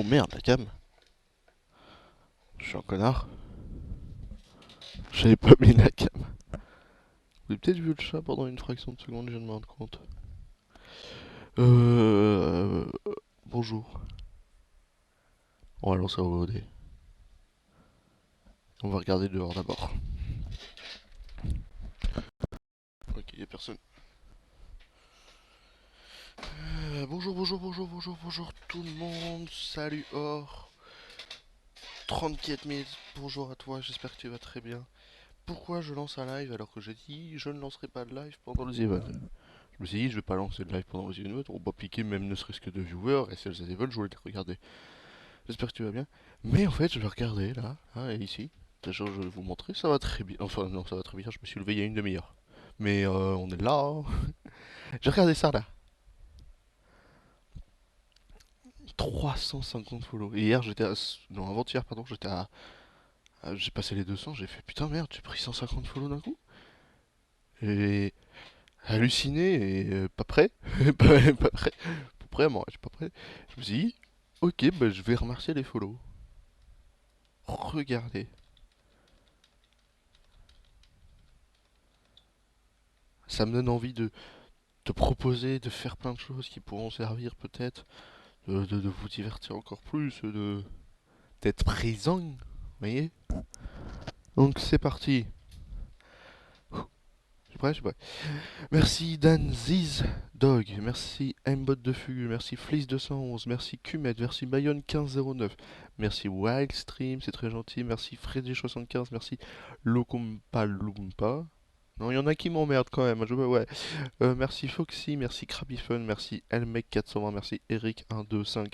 Oh merde, la cam. Je suis un connard. J'avais pas mis la cam. Vous avez peut-être vu le chat pendant une fraction de seconde, je viens de me rendre compte. Euh... Bonjour. On va lancer au VOD. On va regarder dehors d'abord. Ok, y'a personne. Bonjour tout le monde. Salut Or. 34 000. Bonjour à toi, j'espère que tu vas très bien. Pourquoi je lance un live alors que j'ai dit je ne lancerai pas de live pendant les events? Je me suis dit je vais pas lancer de live pendant les events, on va piquer même ne serait-ce que de viewers et si elles veulent je voulais les regarder. J'espère que tu vas bien. Mais en fait je vais regarder là, hein, et ici. Déjà je vais vous montrer, ça va très bien. Enfin non ça va très bien, je me suis levé il y a une demi-heure. Mais on est là, hein. J'ai regardé ça là. 350 follow. Et hier j'étais à... Non avant-hier pardon, j'étais à... J'ai passé les 200, j'ai fait putain merde, j'ai pris 150 follow d'un coup. Et halluciné et pas prêt. Pas prêt. Pas prêt, moi, je suis pas prêt. Je me suis dit, ok, bah, je vais remercier les follow. Regardez. Ça me donne envie de proposer, de faire plein de choses qui pourront servir peut-être, de vous divertir encore plus, d'être présent. Vous voyez? Donc c'est parti. Je suis prêt, je suis prêt. Merci Dan Ziz Dog, merci Mbot de Fugu, merci Fliss211, merci Kumet, merci Bayonne1509, merci Wildstream, c'est très gentil, merci Freddy75, merci Locumpa Lumpa. Non, il y en a qui m'emmerdent quand même, ouais. Merci Foxy, merci Krabbyfun, merci Elmec420, merci Eric125.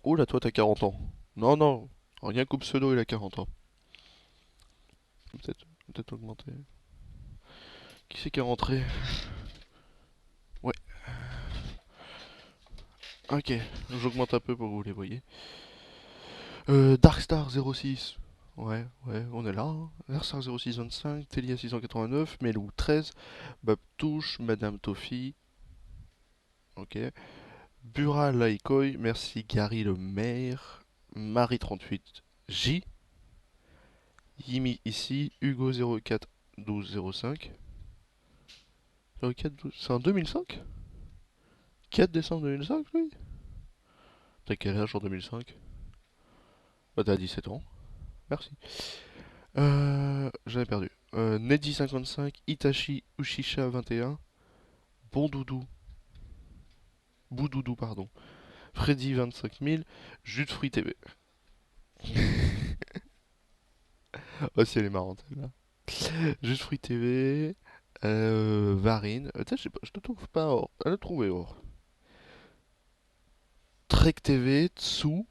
Oh là, toi t'as 40 ans. Non, non, rien qu'au pseudo il a 40 ans. Peut-être augmenter. Qui c'est qui est rentré? Ouais, ok, j'augmente un peu pour que vous les voyez. Darkstar06. Ouais, on est là, hein. Darkstar0625, Telia689, Melou13, Babtouche, Madame Tofi, ok. Bural Laikoi, merci Gary le maire, Marie38J, Yimi ici, Hugo041205. 0412, c'est en 2005? 4 décembre 2005, oui. T'as quel âge en 2005? Bah t'as 17 ans, merci. J'avais perdu. Neddy55, Itachi Ushisha 21, Bondoudou, Boudoudou, pardon, Freddy 25 000, Jus de fruits TV. Oh, si elle est marrante, celle-là. Jus de fruits TV, Varine. Tiens, je te trouve pas or. Elle a trouvé or. Trek TV, Tsou,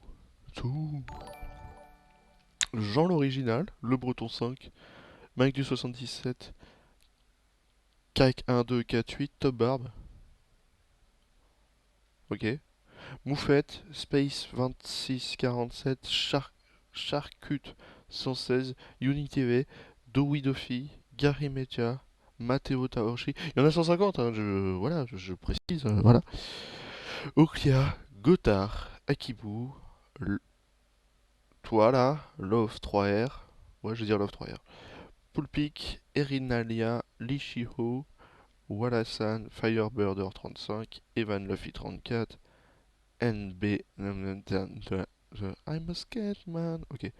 Jean l'original, Le Breton 5, Mike du 77, Kike 1248, Top Barbe. Ok. Moufette, Space 2647, Charcut 116, UniTV, Dowi Dofi, Gary Media, Matteo Taoshi. Il y en a 150, hein, voilà, je précise, voilà. Oclia, Gotthard, Akibu, toi là, Love 3R, ouais, je vais dire Love 3R. Poulpic, Erinalia, Lishiho, Wallasan, Firebirder 35, Evan Luffy 34, NB. I'm a scared man. Ok.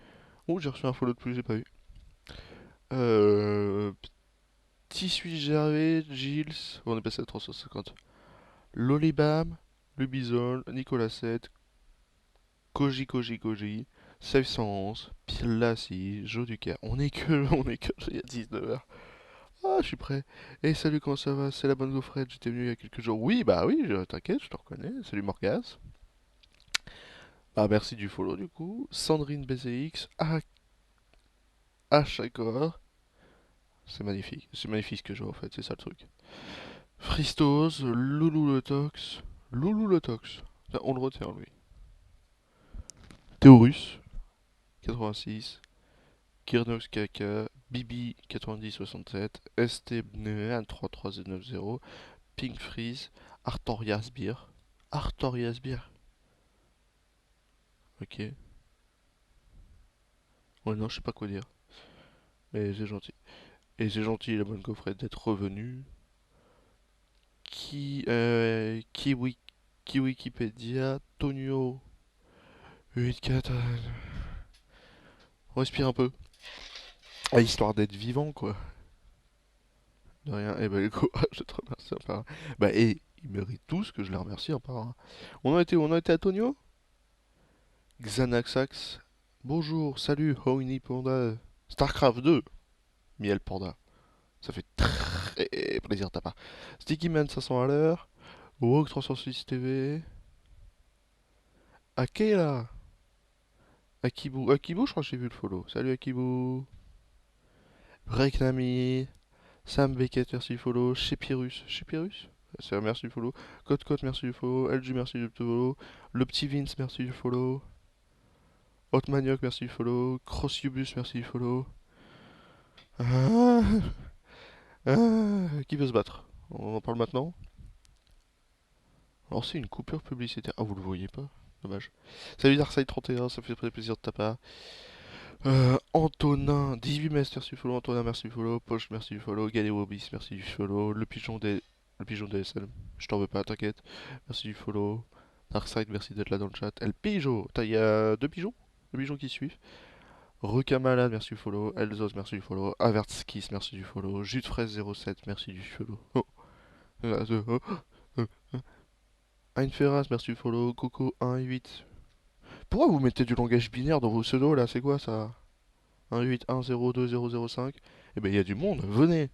Oh, j'ai reçu un follow de plus, j'ai pas vu. Euh. Petit suis Gervais, Gilles. On est passé à 350. Lolibam, Lubizol, Nicolas 7, Koji, Save 111, Pilassi, Joe Ducaire. On est que, il y a 19h. Ah, je suis prêt. Et salut, comment ça va? C'est la bonne gaufrette, j'étais venu il y a quelques jours. Oui, bah oui, t'inquiète, je te reconnais. Salut Morgas. Bah merci du follow du coup. Sandrine BZX, Hachakor. C'est magnifique ce que je vois en fait, c'est ça le truc. Fristos, Loulou le Tox. On le retient lui. Théorus, 86, Kirnox Kaka, Bibi 9067, ST Bnean 33990, Pink Freeze, Artorias Beer. Artorias Beer. Ok. Ouais, non, je sais pas quoi dire. Mais c'est gentil. Et c'est gentil, la bonne coffrette, d'être revenu. Kiwi, Wikipédia, Tonio, 84. On respire un peu. Ah, histoire d'être vivant, quoi. De rien. Eh ben, Hugo, je te remercie un par un. Bah, et ils méritent tous que je les remercie un par un. On a été à Tonio? Xanaxax. Bonjour, salut, Hoini Panda. StarCraft 2. Miel Panda. Ça fait très plaisir de ta part. Sticky Man 500 à l'heure. Walk 306 TV. Akela. Akibu. Akibu, je crois que j'ai vu le follow. Salut Akibu. Breaknami. Sam Beckett, merci du follow. Shepirus. Shepirus? C'est merci du follow. Code Code, merci du follow. LG, merci du follow. Le petit Vince, merci du follow. Hot Manioc, merci du follow. Crossubus, merci du follow. Ah, qui veut se battre? On en parle maintenant? Alors c'est une coupure publicitaire. Ah, vous le voyez pas? Dommage. Salut Darkside31, ça fait très plaisir de ta part. Antonin, 18 mètres, merci du follow. Antonin, merci du follow. Poche, merci du follow. Galéwobis, merci du follow. Le pigeon des SL, je t'en veux pas, t'inquiète. Merci du follow. Darkside, merci d'être là dans le chat. El Pigeon, il y a deux pigeons? Deux pigeons qui suivent. Requin Malade, merci du follow. Elzos, merci du follow. Avertskis, merci du follow. Jus de fraise 07, merci du follow. Oh, oh. Einferras, merci du follow. Coco 1.8. Pourquoi vous mettez du langage binaire dans vos pseudos là? C'est quoi ça? 1.8.1.0.2.0.0.5. Eh ben il y a du monde, venez!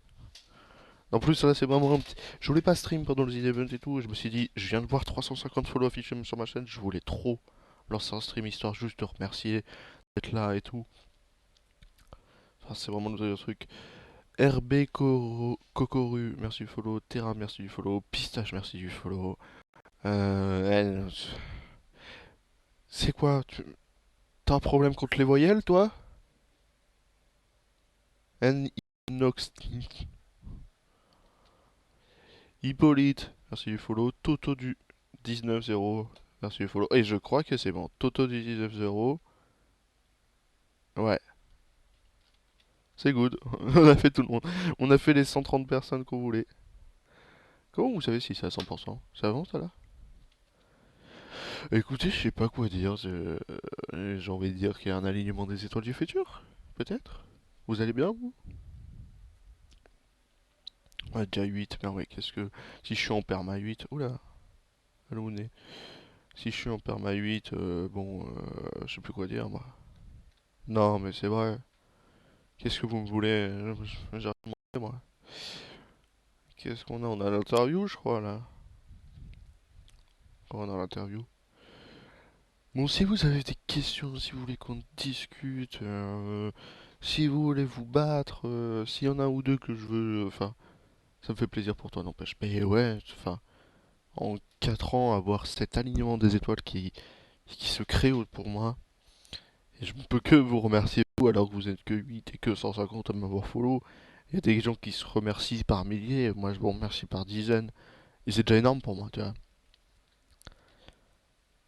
En plus là c'est vraiment un petit... Je voulais pas stream pendant les events et tout. Je me suis dit, je viens de voir 350 follow affichés sur ma chaîne. Je voulais trop lancer un stream histoire juste de remercier d'être là et tout. Enfin, c'est vraiment le truc. Cocoru, merci du follow. Terra, merci du follow. Pistache, merci du follow. Elle... C'est quoi? T'as un problème contre les voyelles, toi? Nox. Hippolyte, merci du follow. Toto du 19-0, merci du follow. Et je crois que c'est bon. Toto du 19-0. Ouais, c'est good. On a fait tout le monde. On a fait les 130 personnes qu'on voulait. Comment vous savez si c'est à 100%? Ça avance là? Écoutez, je sais pas quoi dire. J'ai envie de dire qu'il y a un alignement des étoiles du futur. Peut-être. Vous allez bien, vous? Ouais, déjà 8. Mais ouais, qu'est-ce que. Si je suis en perma 8. Oula, allô, nez. Si je suis en perma 8, bon, je sais plus quoi dire, moi. Non, mais c'est vrai. Qu'est-ce que vous me voulez? J'ai rien demandé, moi. Qu'est-ce qu'on a? On a l'interview, je crois, là. Oh, on a l'interview. Bon, si vous avez des questions, si vous voulez qu'on discute, si vous voulez vous battre, s'il y en a un ou deux que je veux, enfin, ça me fait plaisir pour toi, n'empêche. Mais ouais, enfin, en 4 ans, avoir cet alignement des étoiles qui se crée pour moi, et je ne peux que vous remercier, vous, alors que vous êtes que 8 et que 150 à m'avoir follow. Il y a des gens qui se remercient par milliers, moi je vous remercie par dizaines. Et c'est déjà énorme pour moi, tu vois.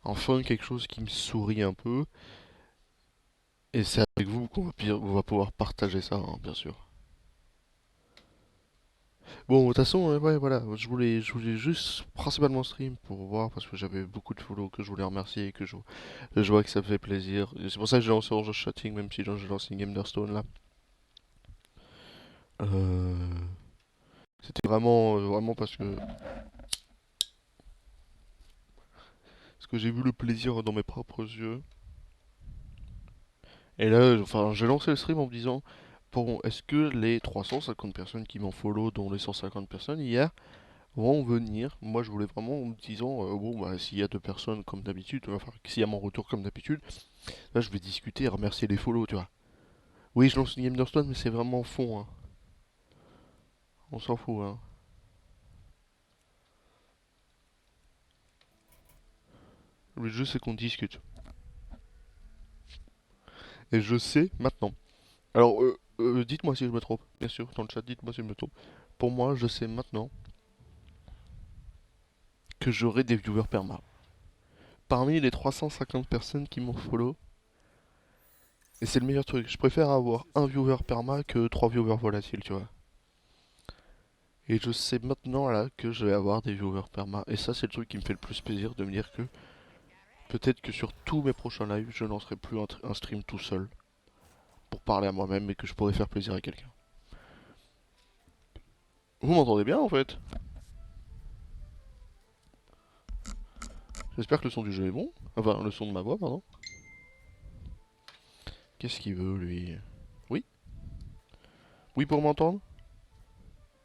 Enfin, quelque chose qui me sourit un peu. Et c'est avec vous on va pouvoir partager ça, hein, bien sûr. Bon, de toute façon, ouais, voilà. Je voulais juste principalement stream pour voir, parce que j'avais beaucoup de follow que je voulais remercier et que je vois que ça me fait plaisir. Et c'est pour ça que j'ai lancé Orange Chatting, même si j'ai lancé une Game d'Hearthstone là. Euh, C'était vraiment parce que j'ai vu le plaisir dans mes propres yeux. Et là, enfin, j'ai lancé le stream en me disant, bon, est-ce que les 350 personnes qui m'ont follow, dont les 150 personnes hier, vont venir? Moi, je voulais vraiment en me disant, bon, bah, s'il y a deux personnes comme d'habitude, enfin, s'il y a mon retour comme d'habitude, là, je vais discuter et remercier les follow, tu vois. Oui, je lance une Game d'Hearthstone, mais c'est vraiment fond, hein. On s'en fout, hein. Le jeu, c'est qu'on discute. Et je sais maintenant. Alors, dites-moi si je me trompe, bien sûr, dans le chat, dites-moi si je me trompe. Pour moi, je sais maintenant que j'aurai des viewers perma. parmi les 350 personnes qui m'ont follow. Et c'est le meilleur truc. Je préfère avoir un viewer perma que 3 viewers volatiles, tu vois. Et je sais maintenant là que je vais avoir des viewers perma. Et ça, c'est le truc qui me fait le plus plaisir de me dire que peut-être que sur tous mes prochains lives, je lancerai plus un stream tout seul pour parler à moi-même et que je pourrais faire plaisir à quelqu'un. Vous m'entendez bien en fait? J'espère que le son du jeu est bon. Enfin, le son de ma voix, pardon. Qu'est-ce qu'il veut lui? Oui? Oui pour m'entendre?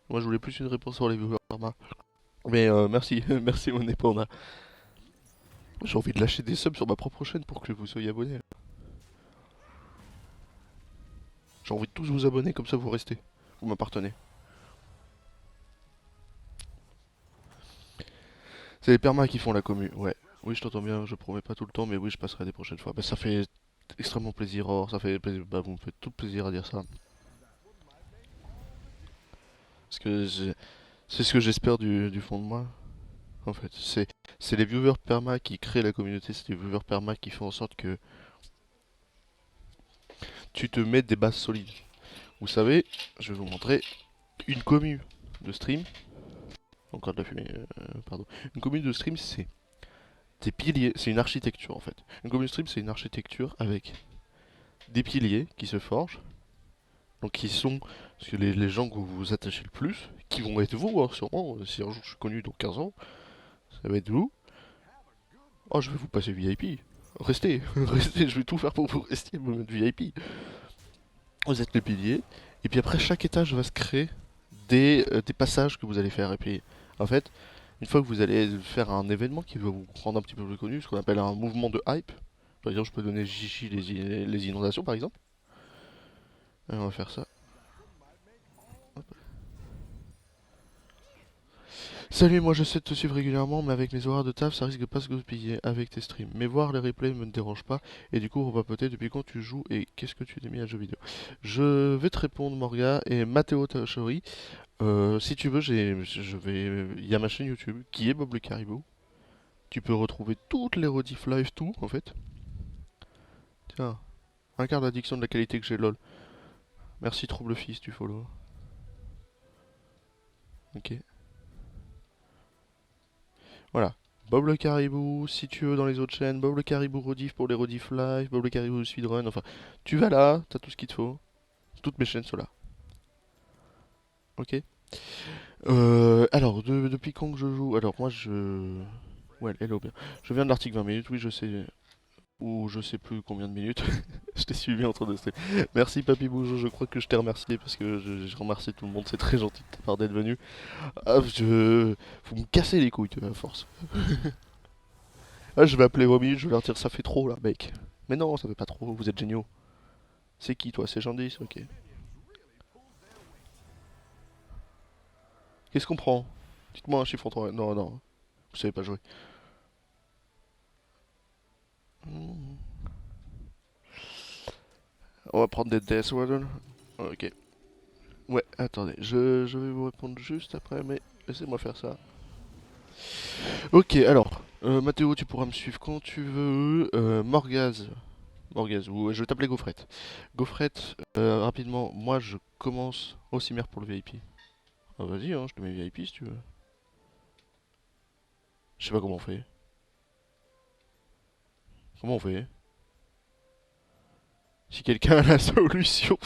Moi je voulais plus une réponse sur les viewers perma. Mais merci, merci mon épanda. J'ai envie de lâcher des subs sur ma propre chaîne pour que vous soyez abonnés. J'ai envie de tous vous abonner, comme ça vous restez. Vous m'appartenez. C'est les permas qui font la commu, ouais. Oui, je t'entends bien, je promets pas tout le temps, mais oui, je passerai des prochaines fois. Bah, ça fait extrêmement plaisir, Or, ça fait plaisir, bah, vous me faites tout plaisir à dire ça. Parce que c'est ce que j'espère du fond de moi, en fait. C'est les viewers perma qui créent la communauté, c'est les viewers perma qui font en sorte que tu te mets des bases solides. Vous savez, je vais vous montrer une commu de stream. Encore de la fumée, pardon. Une commu de stream, c'est des piliers, c'est une architecture en fait. Une commu de stream, c'est une architecture avec des piliers qui se forgent. Donc qui sont parce que les gens que vous vous attachez le plus, qui vont être vous, hein, sûrement, si un jour je suis connu dans 15 ans, ça va être vous. Oh, je vais vous passer VIP. Restez, restez, je vais tout faire pour vous rester, me mettre VIP. Vous êtes les piliers, et puis après chaque étage va se créer des passages que vous allez faire. Et puis en fait, une fois que vous allez faire un événement qui va vous rendre un petit peu plus connu, ce qu'on appelle un mouvement de hype, par exemple, je peux donner Gigi les inondations par exemple. Et on va faire ça. Salut, moi j'essaie de te suivre régulièrement, mais avec mes horaires de taf, ça risque de pas se goupiller avec tes streams. Mais voir les replays me dérange pas, et du coup, on va peut-être depuis quand tu joues et qu'est-ce que tu t'es mis à jeux vidéo. Je vais te répondre, Morga et Matteo Tachori. Si tu veux, il y a ma chaîne YouTube qui est Bob le Caribou. Tu peux retrouver toutes les rediff live, tout en fait. Tiens, un quart d'addiction de la qualité que j'ai, lol. Merci, Trouble Fils, tu follow. Ok. Voilà. Bob le Caribou, si tu veux dans les autres chaînes, Bob le Caribou rediff pour les rediff live, Bob le Caribou speedrun, enfin, tu vas là, t'as tout ce qu'il te faut. Toutes mes chaînes sont là. Ok. Alors, depuis quand que je joue? Alors, moi je. Ouais, hello bien. Je viens de l'article 20 minutes, oui, je sais. Ou je sais plus combien de minutes. Je t'ai suivi en train de stream. Merci Papy Bougeot, je crois que je t'ai remercié parce que je remercie tout le monde, c'est très gentil de ta part d'être venu. Ah, Faut me casser les couilles à force. Ah, je vais appeler Romy, je vais leur dire ça fait trop là, mec. Mais non, ça fait pas trop, vous êtes géniaux. C'est qui toi? C'est Jandis? Ok. Qu'est-ce qu'on prend? Dites-moi un chiffre entre. Non, non, vous savez pas jouer. Hmm. On va prendre des Death Warden. Ok. Ouais, attendez, je vais vous répondre juste après, mais laissez-moi faire ça. Ok, alors, Mathéo, tu pourras me suivre quand tu veux. Morgaz, ou je vais t'appeler Gaufrette. Gaufrette, rapidement, moi je commence au cimetière pour le VIP. Ah, vas-y, hein, je te mets VIP si tu veux. Je sais pas comment on fait. Comment on fait? Si quelqu'un a la solution.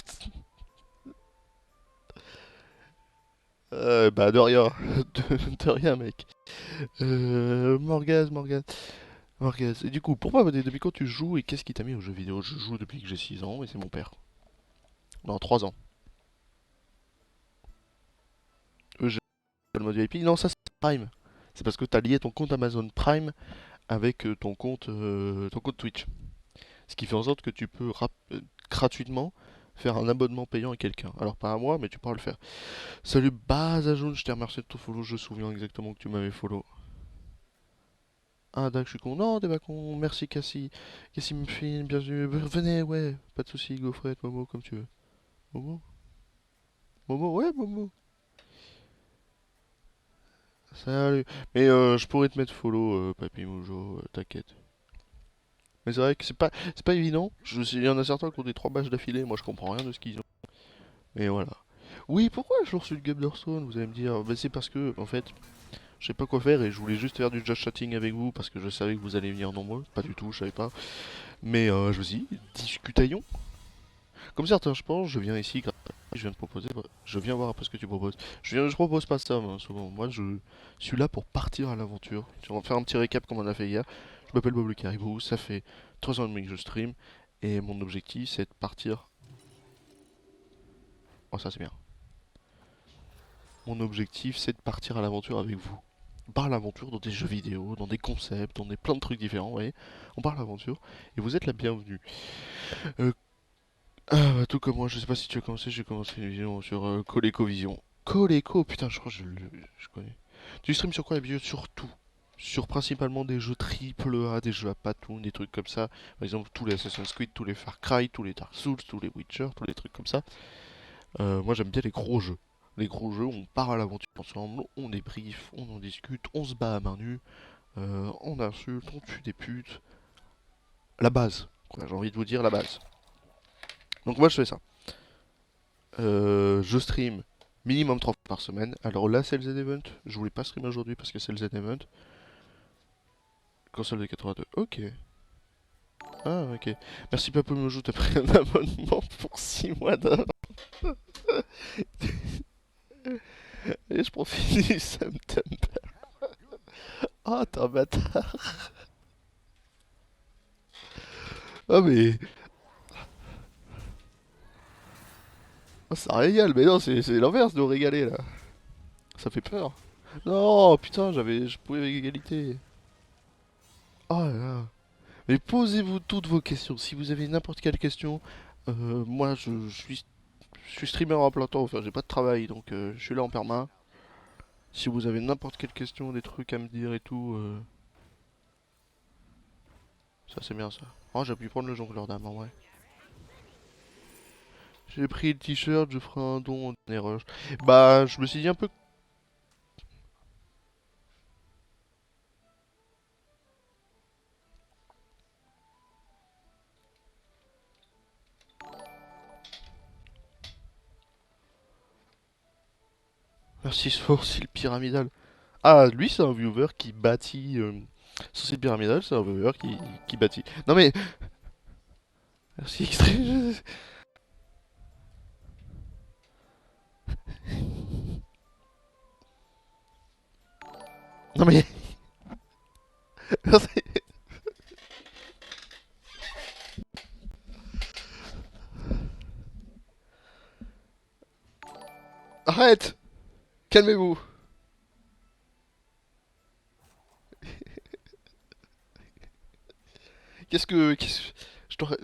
Bah de rien. De rien, mec. Morgaz. Et du coup, pourquoi depuis quand tu joues et qu'est-ce qui t'a mis aux jeux vidéo? Je joue depuis que j'ai 6 ans et c'est mon père. Non, 3 ans. J'ai le mode VIP. Non, ça c'est Prime. C'est parce que t'as lié ton compte Amazon Prime avec ton compte Twitch. Ce qui fait en sorte que tu peux gratuitement faire un abonnement payant à quelqu'un. Alors pas à moi, mais tu pourras le faire. Salut Bazajoun, je t'ai remercié de ton follow, je me souviens exactement que tu m'avais follow. Ah d'accord, je suis con. Non, t'es pas con. Merci Cassie. Cassie me filme, bienvenue. Venez, ouais. Pas de soucis, Gaufrette, Momo, comme tu veux. Momo? Momo, ouais, Momo. Salut. Mais je pourrais te mettre follow, Papy Moujo, t'inquiète. Mais c'est vrai que c'est pas évident. Il y en a certains qui ont des 3 matchs d'affilée, moi je comprends rien de ce qu'ils ont. Mais voilà. Oui, pourquoi je lance une game d'Hearthstone, vous allez me dire? Bah, c'est parce que, en fait, je sais pas quoi faire et je voulais juste faire du just chatting avec vous parce que je savais que vous allez venir nombreux. Pas du tout, je savais pas. Mais je me suis dit, discutaillons. Comme certains, je pense, je viens ici, je viens de proposer, je viens voir un peu ce que tu proposes. Je propose pas ça, moi, souvent. Moi, je suis là pour partir à l'aventure. On va faire un petit récap comme on a fait hier. Je m'appelle Bob le Caribou, ça fait 3 ans et demi que je stream, et mon objectif, c'est de partir. Oh, ça c'est bien. Mon objectif, c'est de partir à l'aventure avec vous. On part à l'aventure dans des jeux vidéo, dans des concepts, dans des plein de trucs différents, vous voyez. On part à l'aventure, et vous êtes la bienvenue. Euh, tout comme moi, je sais pas si tu as commencé, j'ai commencé une vidéo sur ColecoVision. Coleco, putain, je crois que je connais. Tu streams sur quoi d'habitude? Sur tout. Sur principalement des jeux triple A, des jeux à patoun, des trucs comme ça. Par exemple, tous les Assassin's Creed, tous les Far Cry, tous les Dark Souls, tous les Witcher, tous les trucs comme ça. Moi, j'aime bien les gros jeux. Les gros jeux, on part à l'aventure ensemble, on débrief, on en discute, on se bat à main nue, on insulte, on tue des putes. La base, quoi, j'ai envie de vous dire la base. Donc moi, je fais ça. Je stream minimum 3 fois par semaine. Alors là, c'est le Z-Event. Je voulais pas streamer aujourd'hui parce que c'est le Z-Event. Console de 82. Ok. Ah, ok. Merci Papou Mojo, t'as pris un abonnement pour 6 mois d'un. Et je profite du September. Ah, t'es un bâtard. Ah, mais. Ah, ça régale. Mais non, c'est l'inverse de régaler là. Ça fait peur. Non, putain, je pouvais avec égalité. Oh là là. Mais posez-vous toutes vos questions. Si vous avez n'importe quelle question, moi je suis streamer en plein temps. Enfin, j'ai pas de travail donc je suis là en perma. Si vous avez n'importe quelle question, des trucs à me dire et tout, ça c'est bien ça. Oh, j'ai pu prendre le jongleur d'âme en vrai. J'ai pris le t-shirt, je ferai un don au dernier rush. Bah, je me suis dit un peu. Merci Sourcil Pyramidal. Ah, lui c'est un viewer qui bâtit. Sourcil Pyramidal, c'est un viewer qui bâtit. Non mais. Merci extrême. Non mais. Arrête! Calmez-vous! Je t'aurais.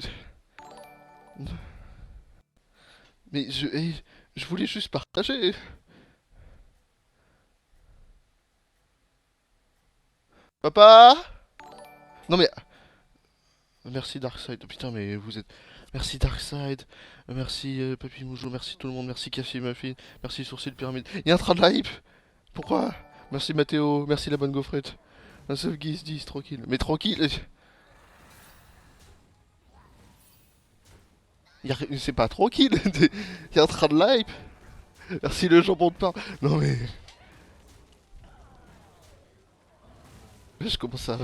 Mais je voulais juste partager. Papa? Non mais. Merci Darkseid. Oh, putain, mais vous êtes. Merci Darkseid. Merci Papy Moujo. Merci tout le monde. Merci Café Muffin. Merci Sourcil Pyramide. Il y a un train de la hype. Pourquoi? Merci Mathéo. Merci la bonne gaufrette. Un seul qui se dit tranquille. Mais tranquille. C'est pas tranquille. Il y a un train de la hype. Merci le jambon de pain. Non mais. Je commence à.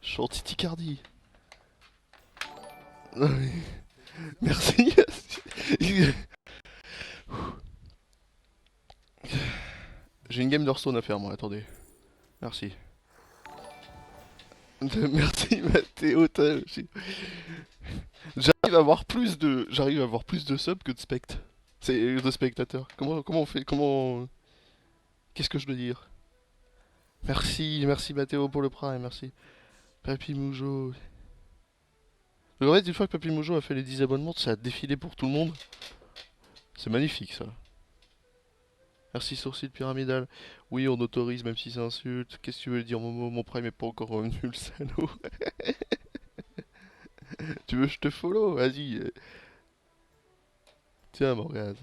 Je suis en titicardi. Non mais. Merci. J'ai une game d'Hearthstone à faire, moi, attendez. Merci. Merci Mathéo, j'arrive à avoir plus de subs que de spect. C'est de spectateurs. Comment on fait? Qu'est-ce que je dois dire? Merci Mathéo pour le prime, merci. Papy Moujo. En fait, une fois que Papy Moujo a fait les 10 abonnements, ça a défilé pour tout le monde. C'est magnifique ça. Merci Sourcil Pyramidal. Oui, on autorise même si c'est insulte. Qu'est-ce que tu veux dire, Momo? Mon prime est pas encore revenu, le salaud. Tu veux que je te follow? Vas-y. Tiens, Morgaz.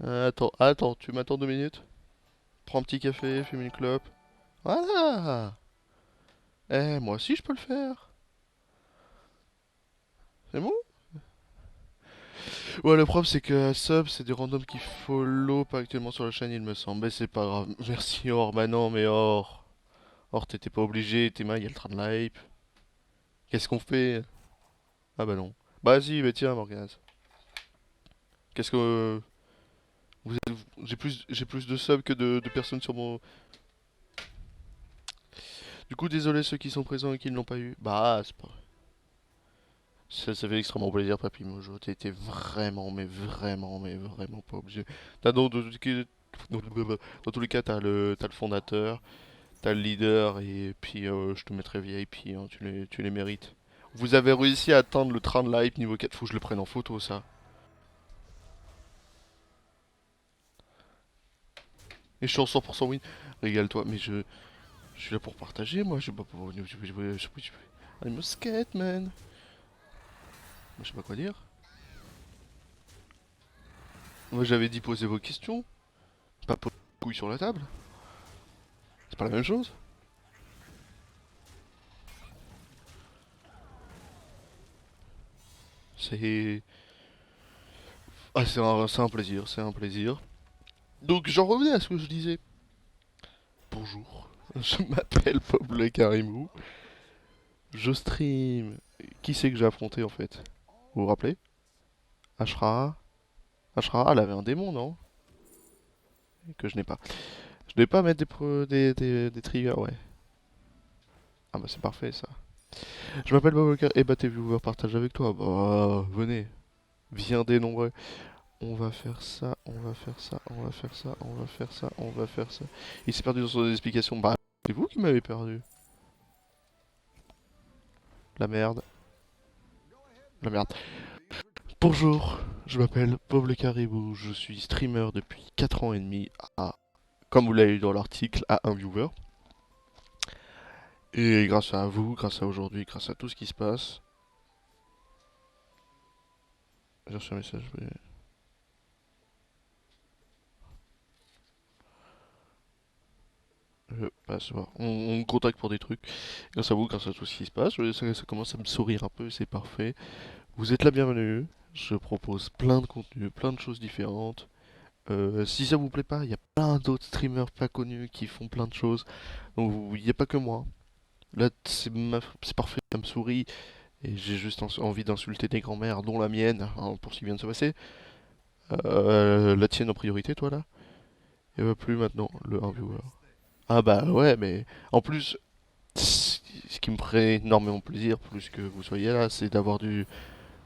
Attends, tu m'attends 2 minutes? Prends un petit café, fume une clope. Voilà! Moi aussi je peux le faire. C'est bon? Ouais, le problème c'est que sub, c'est des randoms qui follow pas actuellement sur la chaîne, il me semble. Mais c'est pas grave. Merci Or, bah non, mais Or. Or, t'étais pas obligé, t'es mal, il y a le train de l'hype. Qu'est-ce qu'on fait? Ah bah non. Bah si, bah tiens, Morgane. Qu'est-ce que. J'ai plus de subs que de personnes sur mon. Du coup, désolé ceux qui sont présents et qui ne l'ont pas eu. Bah, c'est pas. Ça fait extrêmement plaisir, Papy Mojo. T'étais vraiment, mais vraiment pas obligé. T'as dans tous les cas, t'as le fondateur, t'as le leader, et puis je te mettrai VIP, hein, tu les mérites. Vous avez réussi à atteindre le train de l'hype niveau 4. Faut que je le prenne en photo, ça. Et je suis en 100% win. Régale-toi, mais je suis là pour partager, moi. Je suis pas pour. I'm a skate, man. Moi, je sais pas quoi dire. Moi, j'avais dit poser vos questions, pas poser vos couilles sur la table. C'est pas la même chose. C'est. Ah, c'est un plaisir, c'est un plaisir. Donc, j'en revenais à ce que je disais. Bonjour, je m'appelle Pablo Karimou. Je stream. Qui c'est que j'ai affronté en fait? Vous vous rappelez? Ashra. Ashra, elle avait un démon, non? Que je n'ai pas. Je n'ai pas à mettre des triggers, ouais. Ah bah c'est parfait ça. Je m'appelle Babacar et bah tes viewers partagent avec toi. Bah venez, viens des nombreux. On va faire ça, on va faire ça, on va faire ça, on va faire ça, on va faire ça. Il s'est perdu dans son explication. Bah c'est vous qui m'avez perdu. La merde, la merde. Bonjour, je m'appelle Paul le Caribou, je suis streamer depuis 4 ans et demi à, comme vous l'avez lu dans l'article, à un viewer. Et grâce à vous, grâce à aujourd'hui, grâce à tout ce qui se passe, j'ai reçu un message. Je passe voir. On me contacte pour des trucs. Grâce à vous, grâce à tout ce qui se passe, ça commence à me sourire un peu, c'est parfait. Vous êtes la bienvenue. Je propose plein de contenus, plein de choses différentes. Si ça vous plaît pas, il y a plein d'autres streamers pas connus qui font plein de choses. Donc il n'y a pas que moi. Là, c'est parfait, ça me sourit. Et j'ai juste envie d'insulter des grands-mères, dont la mienne, hein, pour ce qui vient de se passer. La tienne en priorité, toi là. Et va plus maintenant, le 1 viewer. Ah bah ouais, mais en plus, ce qui me ferait énormément plaisir, plus que vous soyez là, c'est d'avoir du.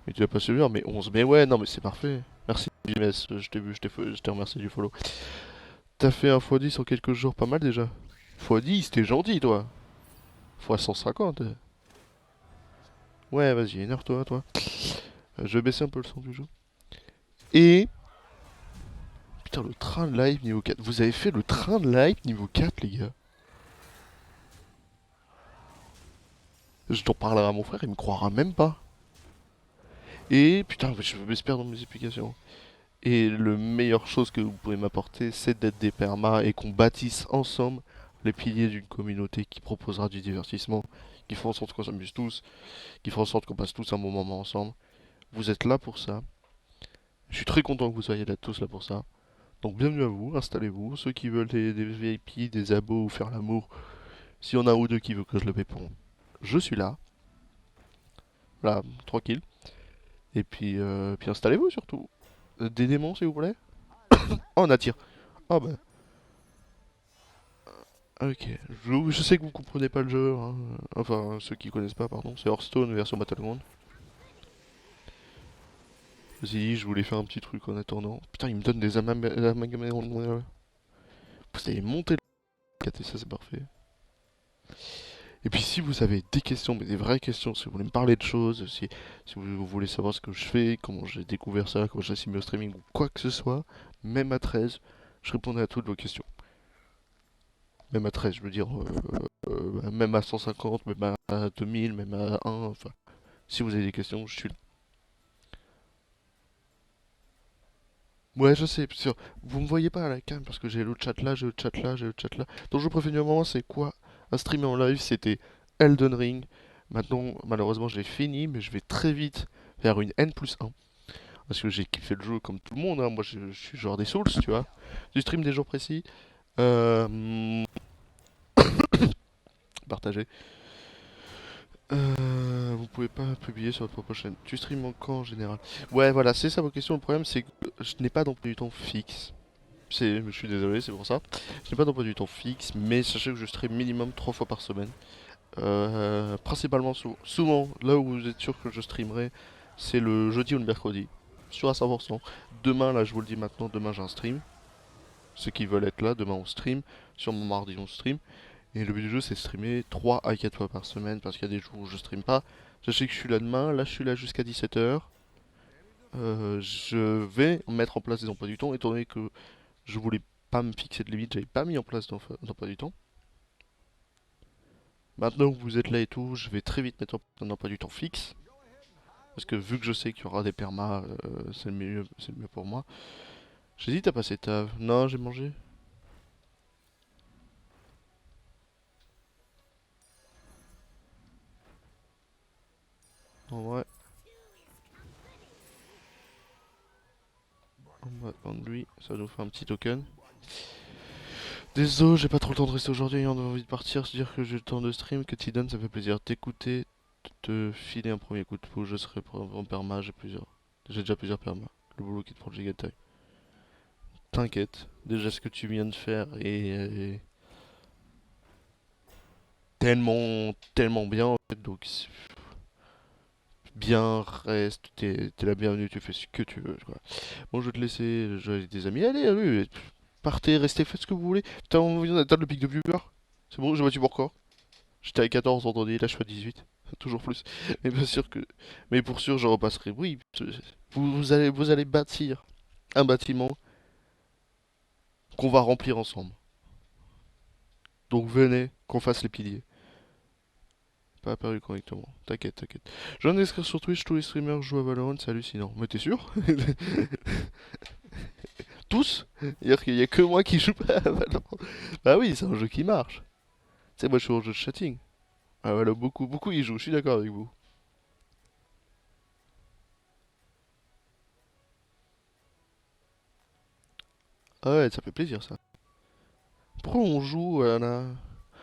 Mais tu vas pas suivre, mais 11. Mais ouais, non, mais c'est parfait. Merci, JMS, je t'ai vu, je t'ai remercié du follow. T'as fait un x10 en quelques jours, pas mal déjà. x10, t'es gentil, toi. X 150. Ouais, vas-y, énerve-toi, toi. Je vais baisser un peu le son du jeu. Et. Putain, le train de live niveau 4. Vous avez fait le train de live niveau 4, les gars. Je t'en parlerai à mon frère, il me croira même pas. Et putain, je m'espère dans mes explications. Et le meilleure chose que vous pouvez m'apporter, c'est d'être des permas et qu'on bâtisse ensemble les piliers d'une communauté qui proposera du divertissement, qui fera en sorte qu'on s'amuse tous, qui fera en sorte qu'on passe tous un bon moment ensemble. Vous êtes là pour ça. Je suis très content que vous soyez là tous là pour ça. Donc bienvenue à vous, installez-vous. Ceux qui veulent des VIP, des abos ou faire l'amour, s'il y en a un ou deux qui veulent que je le paie pour, je suis là. Là, tranquille. Et puis installez-vous surtout. Des démons s'il vous plaît. Oh, on attire. Oh bah. Ok. Je sais que vous comprenez pas le jeu, hein. Enfin, ceux qui connaissent pas, pardon. C'est Hearthstone version Battleground. Vas-y, je voulais faire un petit truc en attendant. Putain, il me donne des amalgames. Vous avez monté le 4 et ça, c'est parfait. Et puis si vous avez des questions, mais des vraies questions, si vous voulez me parler de choses, si vous voulez savoir ce que je fais, comment j'ai découvert ça, comment j'ai mis au streaming ou quoi que ce soit, même à 13, je répondrai à toutes vos questions. Même à 13, je veux dire, même à 150, même à 2000, même à 1, enfin, si vous avez des questions, je suis là. Ouais, je sais, sûr. Vous me voyez pas à la cam parce que j'ai le chat là, j'ai le chat là, j'ai le chat là. Donc je vous préviens un moment, c'est quoi? Un stream en live, c'était Elden Ring. Maintenant, malheureusement, je l'ai fini, mais je vais très vite faire une N+1. Parce que j'ai kiffé le jeu comme tout le monde, hein. Moi, je suis genre des Souls, tu vois. Du stream des jours précis. Euh... Partagé. Vous pouvez pas publier sur votre propre chaîne. Tu streams en quand en général? Ouais, voilà, c'est ça vos questions. Le problème, c'est que je n'ai pas d'emploi du temps fixe. Je suis désolé, c'est pour ça. Je n'ai pas d'emploi du temps fixe, mais sachez que je stream minimum 3 fois par semaine. Principalement, souvent, là où vous êtes sûr que je streamerai, c'est le jeudi ou le mercredi. Sûr à 100%. Demain, là, je vous le dis maintenant, demain j'ai un stream. Ceux qui veulent être là, demain on stream. Sur mon mardi on stream. Et le but du jeu c'est de streamer 3 à 4 fois par semaine parce qu'il y a des jours où je stream pas. Sachez que je suis là demain, là je suis là jusqu'à 17h. Je vais mettre en place des emplois du temps étant donné que je voulais pas me fixer de limite, j'avais pas mis en place d'emploi du temps. Maintenant que vous êtes là et tout, je vais très vite mettre en place un emploi du temps fixe. Parce que vu que je sais qu'il y aura des permas, c'est le mieux pour moi. J'hésite à passer taf. Non, j'ai mangé. En vrai, on va prendre lui, ça nous fait un petit token. Désolé, j'ai pas trop le temps de rester aujourd'hui, ayant envie de partir, se dire que j'ai le temps de stream, que t'y donnes, ça fait plaisir. T'écouter, te filer un premier coup de pouce, je serai en perma, j'ai déjà plusieurs permas. Le boulot qui te prend le giga time. T'inquiète, déjà ce que tu viens de faire est tellement bien en fait, donc bien, reste, t'es la bienvenue, tu fais ce que tu veux, quoi. Bon, je vais te laisser, j'ai des amis, allez, partez, restez, faites ce que vous voulez. Putain, on vient d'atteindre le pic de viewer. C'est bon, j'ai battu mon record. J'étais à 14 vendredi, là je suis à 18. Toujours plus. Mais bien sûr que. Mais pour sûr, je repasserai. Oui, vous allez bâtir un bâtiment qu'on va remplir ensemble. Donc venez, qu'on fasse les piliers. Pas apparu correctement. T'inquiète. Je viens d'inscrire sur Twitch, tous les streamers jouent à Valorant, c'est hallucinant. Mais t'es sûr? Tous? C'est-à-dire qu'il y a que moi qui joue pas à Valorant. Bah oui, c'est un jeu qui marche. Tu sais, moi je suis au jeu de chatting. Ah voilà, beaucoup y jouent, je suis d'accord avec vous. Ah ouais, ça fait plaisir ça. Pourquoi on joue là?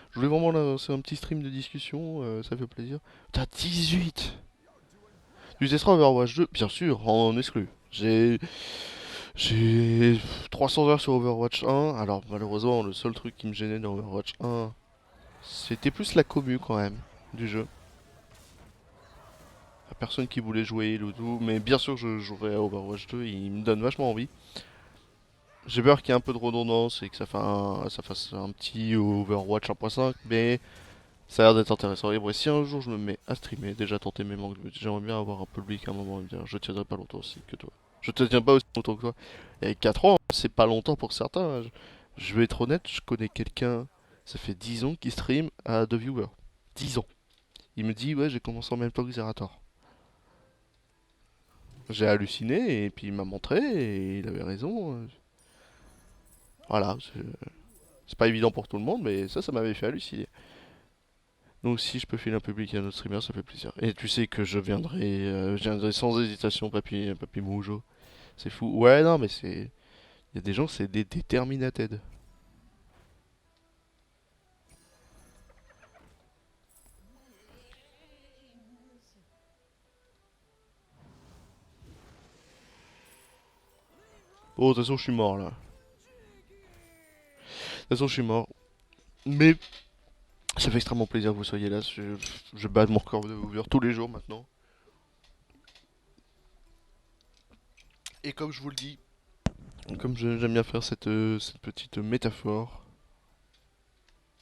Je voulais vraiment lancer un petit stream de discussion, ça fait plaisir. T'as 18! Du testeras Overwatch 2, bien sûr, en exclu. J'ai 300 heures sur Overwatch 1. Alors malheureusement, le seul truc qui me gênait dans Overwatch 1, c'était plus la commu quand même du jeu. La personne qui voulait jouer le tout, mais bien sûr je jouerai à Overwatch 2, il me donne vachement envie. J'ai peur qu'il y ait un peu de redondance et que ça fasse un petit Overwatch 1.5, mais ça a l'air d'être intéressant. Et bon, si un jour je me mets à streamer, déjà tenter mes manques, j'aimerais bien avoir un public à un moment et me dire je tiendrai pas longtemps aussi que toi. Je te tiens pas aussi longtemps que toi. Et 4 ans, c'est pas longtemps pour certains, hein. Je vais être honnête, je connais quelqu'un, ça fait 10 ans qu'il stream à 2 viewers. 10 ans. Il me dit ouais j'ai commencé en même temps que Zerator. J'ai halluciné et puis il m'a montré et il avait raison. Voilà, c'est pas évident pour tout le monde, mais ça m'avait fait halluciner. Donc si je peux filer un public à un autre streamer, ça fait plaisir. Et tu sais que je viendrai sans hésitation, papy Moujo. C'est fou. Ouais, non, mais c'est, il y a des gens, c'est des déterminated. Oh, de toute façon, je suis mort là. De toute façon, je suis mort. Mais ça fait extrêmement plaisir que vous soyez là. Je bats mon record de viewer tous les jours maintenant. Et comme je vous le dis, j'aime bien faire cette petite métaphore,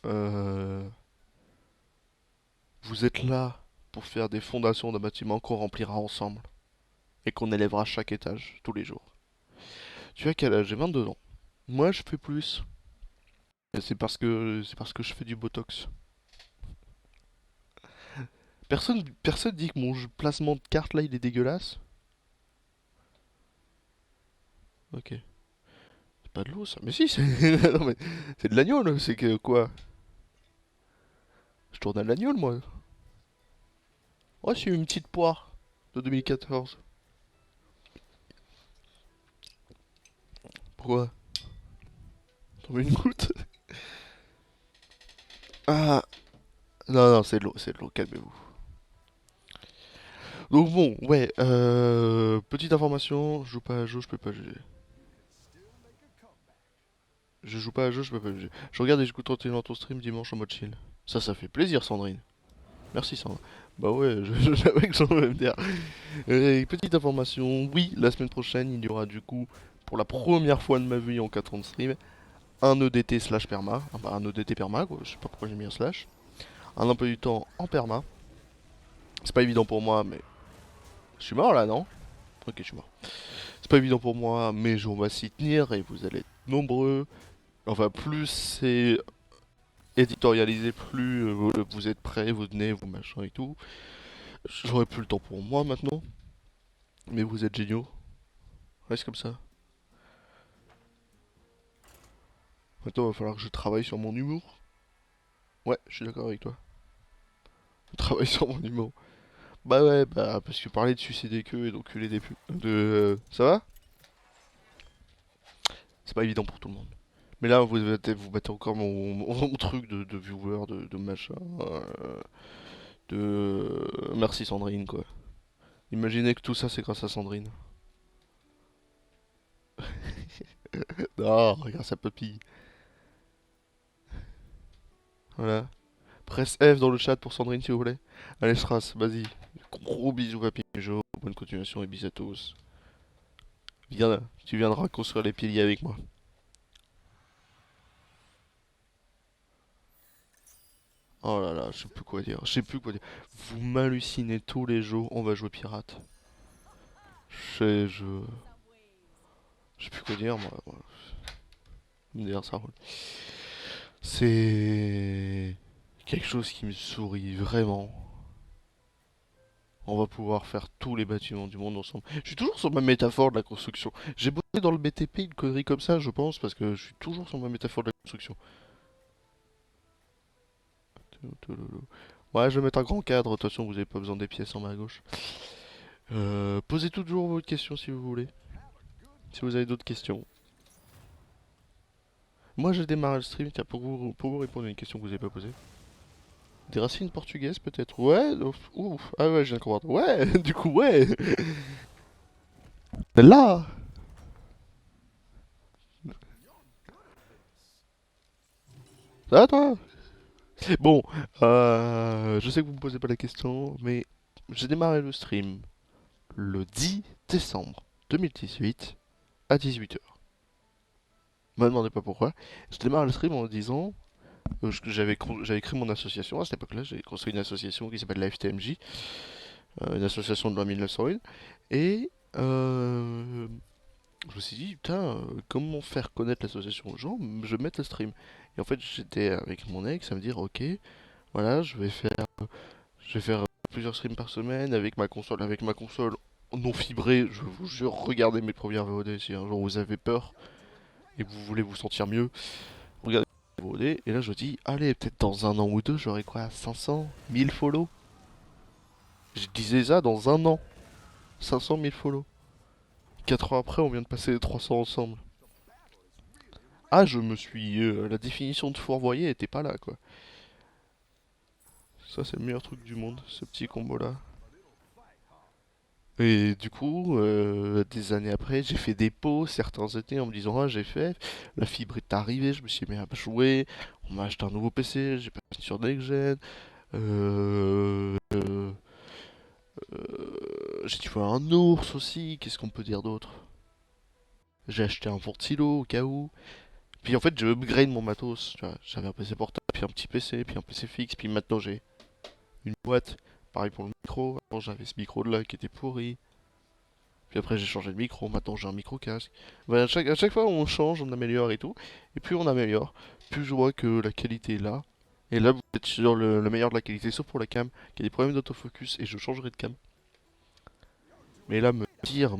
euh, vous êtes là pour faire des fondations d'un bâtiment qu'on remplira ensemble et qu'on élèvera chaque étage tous les jours. Tu as quel âge? J'ai 22 ans. Moi, je fais plus. Et c'est parce que je fais du botox. Personne dit que mon placement de carte là, il est dégueulasse. Ok. C'est pas de l'eau ça. Mais si, c'est. Non, mais c'est de l'agneau là. C'est que quoi? Je tourne à l'agneau moi. Oh, c'est une petite poire de 2014. Pourquoi? T'en mets une goutte? Ah, non, non, c'est de l'eau, calmez-vous. Donc bon, ouais, petite information, je joue pas à jeu, je peux pas juger. Je joue pas à jeu, je peux pas juger. Je regarde et j'écoute tranquillement ton stream dimanche en mode chill. Ça fait plaisir, Sandrine. Merci, Sandrine. Bah ouais, je savais que j'en vais me dire. Petite information, oui, la semaine prochaine, il y aura du coup, pour la première fois de ma vie en 4 ans de stream, un EDT slash perma. Ah bah, un EDT perma, quoi, je sais pas pourquoi j'ai mis un slash. Un emploi du temps en perma. C'est pas évident pour moi, mais... Je suis mort là, non? Ok, je suis mort. C'est pas évident pour moi, mais on va s'y tenir et vous allez être nombreux. Enfin, plus c'est éditorialisé, plus vous êtes prêts, vous venez, vous machin et tout. J'aurai plus le temps pour moi maintenant, mais vous êtes géniaux. Reste comme ça. Maintenant, il va falloir que je travaille sur mon humour. Ouais, je suis d'accord avec toi. Je travaille sur mon humour. Bah ouais, bah parce que parler de suicider queue et d'enculer des putes. Ça va? C'est pas évident pour tout le monde. Mais là, vous battez encore mon truc de viewer, de machin. Merci Sandrine, quoi. Imaginez que tout ça, c'est grâce à Sandrine. Non, regarde sa papille. Voilà. Presse F dans le chat pour Sandrine, s'il vous plaît. Allez, Stras, vas-y. Gros bisous, papy. Bonne continuation et bisous à tous. Viens, tu viendras construire les piliers avec moi. Oh là là, je sais plus quoi dire. Je sais plus quoi dire. Vous m'hallucinez tous les jours, on va jouer pirate. Je... Je sais plus quoi dire, moi. Dire ça roule. C'est quelque chose qui me sourit vraiment. On va pouvoir faire tous les bâtiments du monde ensemble. Je suis toujours sur ma métaphore de la construction. J'ai bossé dans le BTP, une connerie comme ça, je pense, parce que je suis toujours sur ma métaphore de la construction. Ouais, je vais mettre un grand cadre, de toute façon, vous n'avez pas besoin des pièces en bas à gauche. Posez toujours vos questions si vous voulez. Si vous avez d'autres questions. Moi, je démarre le stream, tiens, pour vous répondre à une question que vous n'avez pas posée. Des racines portugaises, peut-être? Ouais, ouf, ah ouais, je viens de comprendre. Ouais, du coup, ouais. Là. Ça va, toi? Bon, je sais que vous me posez pas la question, mais j'ai démarré le stream le 10 décembre 2018 à 18 h. Me demandez pas pourquoi. Je démarre le stream en disant que j'avais créé mon association à cette époque-là. J'ai construit une association qui s'appelle la FTMJ, une association de loi 1901. Et je me suis dit, putain, comment faire connaître l'association aux gens? Je vais mettre le stream. Et en fait, j'étais avec mon ex à me dire, ok, voilà, je vais faire plusieurs streams par semaine avec ma console. Avec ma console non fibrée, je vous jure, regardez mes premières VOD. Si un jour vous avez peur et que vous voulez vous sentir mieux, regardez mes VOD. Et là, je dis, allez, peut-être dans un an ou deux, j'aurai quoi, 500, 1000 follow. Je disais ça dans un an. 500 000 follow. 4 ans après, on vient de passer les 300 ensemble. Ah, je me suis. La définition de fourvoyer était pas là, quoi. Ça, c'est le meilleur truc du monde, ce petit combo-là. Et du coup, des années après, j'ai fait des posts certains étés en me disant, ah, j'ai fait, la fibre est arrivée, je me suis mis à jouer, on m'a acheté un nouveau PC, j'ai passé sur Next Gen, j'ai tué un ours aussi, qu'est-ce qu'on peut dire d'autre? J'ai acheté un ventilo au cas où. Puis en fait, je upgrade mon matos, tu vois. J'avais un PC portable, puis un petit PC, puis un PC fixe, puis maintenant j'ai une boîte. Pareil pour le micro. Avant j'avais ce micro là qui était pourri. Puis après j'ai changé de micro, maintenant j'ai un micro casque. Voilà, à chaque fois on change, on améliore et tout. Et plus on améliore, plus je vois que la qualité est là. Et là vous êtes sur le meilleur de la qualité, sauf pour la cam, qui a des problèmes d'autofocus et je changerai de cam. Mais là, me dire,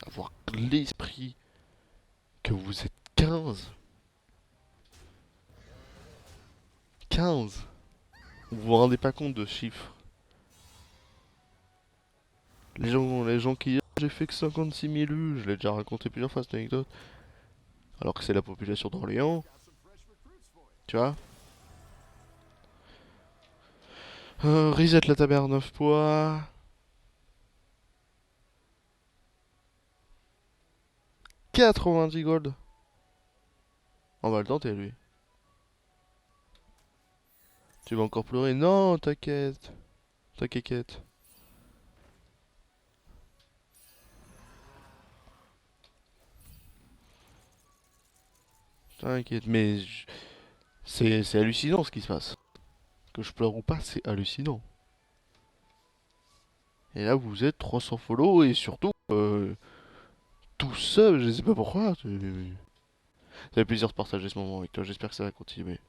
avoir l'esprit que vous êtes 15. Vous vous rendez pas compte de ce chiffre. Les gens qui disent j'ai fait que 56 000 vues, je l'ai déjà raconté plusieurs fois cette anecdote. Alors que c'est la population d'Orléans, tu vois. Reset la taverne 9 poids. 90 gold. On va le tenter lui. Tu vas encore pleurer? Non, t'inquiète. T'inquiète. T'inquiète, mais c'est hallucinant ce qui se passe. Que je pleure ou pas, c'est hallucinant. Et là, vous êtes 300 follow et surtout, tout seul, je sais pas pourquoi. Ça fait plaisir de partager ce moment avec toi, j'espère que ça va continuer.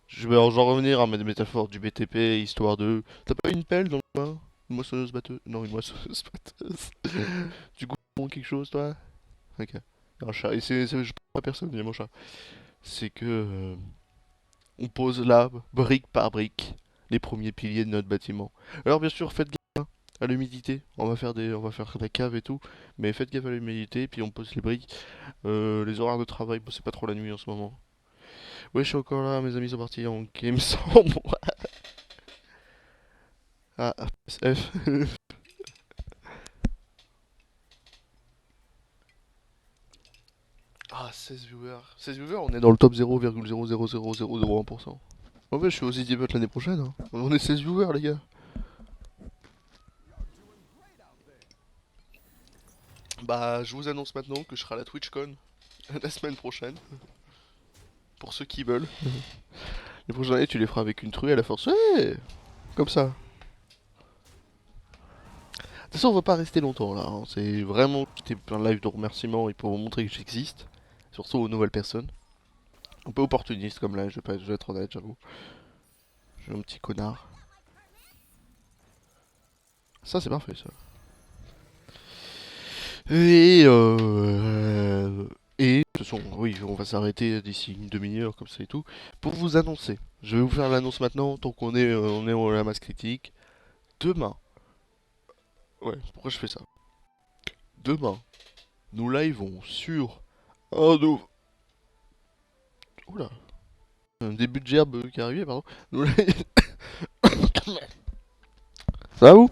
Je vais en revenir à mes métaphores du BTP, histoire de... T'as pas une pelle dans le main? Une moissonneuse batteuse? Non, une moissonneuse batteuse. Du coup, bon, quelque chose, toi? Ok. Un chat, et je parle pas à personne, il y a mon chat. C'est que... on pose là, brique par brique, les premiers piliers de notre bâtiment. Alors bien sûr, faites gaffe hein, à l'humidité. On va faire la cave et tout, mais faites gaffe à l'humidité, puis on pose les briques. Les horaires de travail, bon, c'est pas trop la nuit en ce moment. Ouais, je suis encore là, mes amis sont partis en game sans moi. Ah, F. Ah, 16 viewers. 16 viewers, on est dans le top 0,0000001%. En fait, je suis aux Easy Vote l'année prochaine. Hein. On est 16 viewers, les gars. Bah, je vous annonce maintenant que je serai à la TwitchCon la semaine prochaine. Pour ceux qui veulent. Les prochaines années, tu les feras avec une truie à la force. Ouais, comme ça. De toute façon, on va pas rester longtemps là. Hein. C'est vraiment. C'était un live de remerciements et pour vous montrer que j'existe. Surtout aux nouvelles personnes. Un peu opportuniste comme là, je vais être honnête, j'avoue. Je suis un petit connard. Ça, c'est parfait, ça. Et et de toute façon, oui, on va s'arrêter d'ici une demi-heure comme ça et tout pour vous annoncer. Je vais vous faire l'annonce maintenant, tant qu'on est à la masse critique. Demain, ouais, pourquoi je fais ça? Demain, nous livons sur un nouveau. Oula, un début de gerbe qui est arrivé, pardon. Nous Ça va où?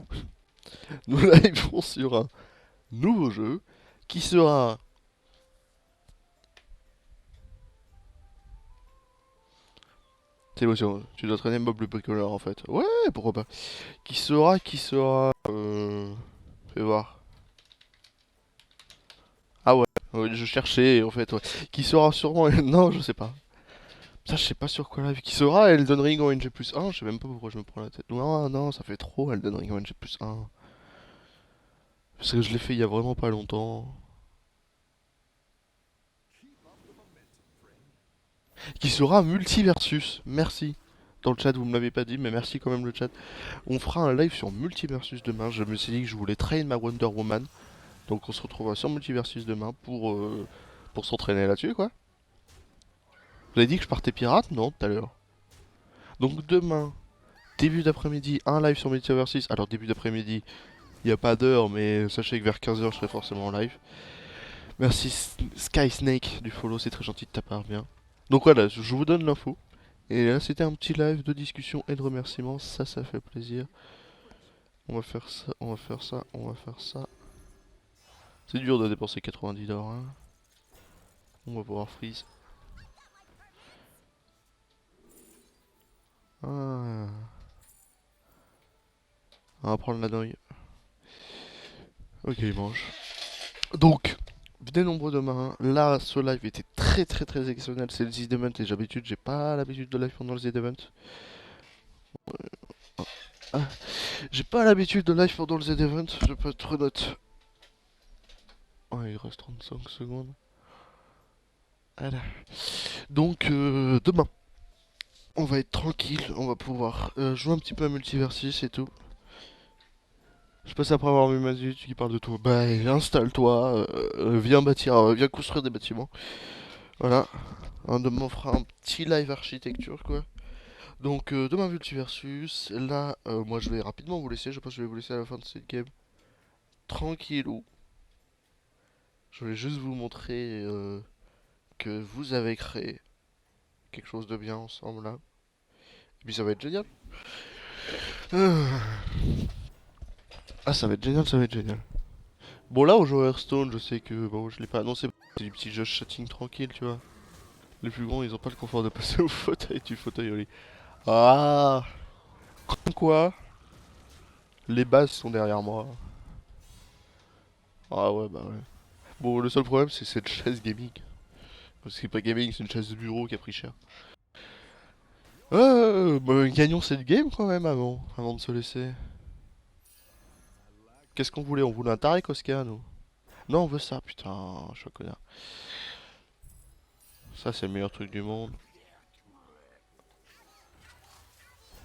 Nous livons sur un nouveau jeu qui sera. C'est l'émotion, tu dois traîner Bob le bricoleur en fait. Ouais, pourquoi pas. Qui sera. Fais voir. Ah ouais, ouais, je cherchais en fait, ouais. Qui sera sûrement. Non, je sais pas. Ça, je sais pas sur quoi live. Qui sera Elden Ring en NG+1. Je sais même pas pourquoi je me prends la tête. Non, non, ça fait trop Elden Ring en NG+1. Parce que je l'ai fait il y a vraiment pas longtemps. Qui sera Multiversus. Merci. Dans le chat, vous me l'avez pas dit, mais merci quand même le chat. On fera un live sur Multiversus demain. Je me suis dit que je voulais train ma Wonder Woman. Donc on se retrouvera sur Multiversus demain pour s'entraîner là-dessus, quoi. Vous avez dit que je partais pirate? Non, tout à l'heure. Donc demain, début d'après-midi, un live sur Multiversus. Alors début d'après-midi, il n'y a pas d'heure, mais sachez que vers 15h, je serai forcément en live. Merci Sky Snake du follow, c'est très gentil de ta part, bien. Donc voilà, je vous donne l'info. Et là, c'était un petit live de discussion et de remerciements. Ça fait plaisir. On va faire ça, on va faire ça, on va faire ça. C'est dur de dépenser 90 dollars. Hein. On va pouvoir freeze. Ah. On va prendre la dingue. Ok, il mange. Donc, venez nombreux demain. Là, ce live était très exceptionnel. C'est le Z Event et j'ai pas l'habitude de live pendant le Z Event. Ah, j'ai pas l'habitude de live pendant le Z Event, je peux être honnête. Ouais, il reste 35 secondes. Voilà. Donc, demain, on va être tranquille, on va pouvoir jouer un petit peu à Multiversus et tout. Je passe après avoir vu Mazu qui parle de toi. Bah, installe-toi, viens bâtir, viens construire des bâtiments. Voilà. Demain on fera un petit live architecture quoi. Donc demain Multiversus. Là, moi je vais rapidement vous laisser. Je pense que je vais vous laisser à la fin de cette game. Tranquillou. Je voulais juste vous montrer que vous avez créé quelque chose de bien ensemble là. Et puis ça va être génial. Ah, ça va être génial, ça va être génial. Bon là, au jeu Hearthstone, je sais que bon, je l'ai pas annoncé. C'est du petit jeu chatting tranquille, tu vois. Les plus grands, ils ont pas le confort de passer au fauteuil du fauteuil au lit. Ah, comme quoi, les bases sont derrière moi. Ah ouais, bah ouais. Bon, le seul problème, c'est cette chaise gaming. Parce que c'est pas gaming, c'est une chaise de bureau qui a pris cher. Bah, gagnons cette game quand même avant de se laisser. Qu'est-ce qu'on voulait? On voulait un Tarek Oscar, nous. Non, on veut ça, putain, je suis un connard. Ça, c'est le meilleur truc du monde.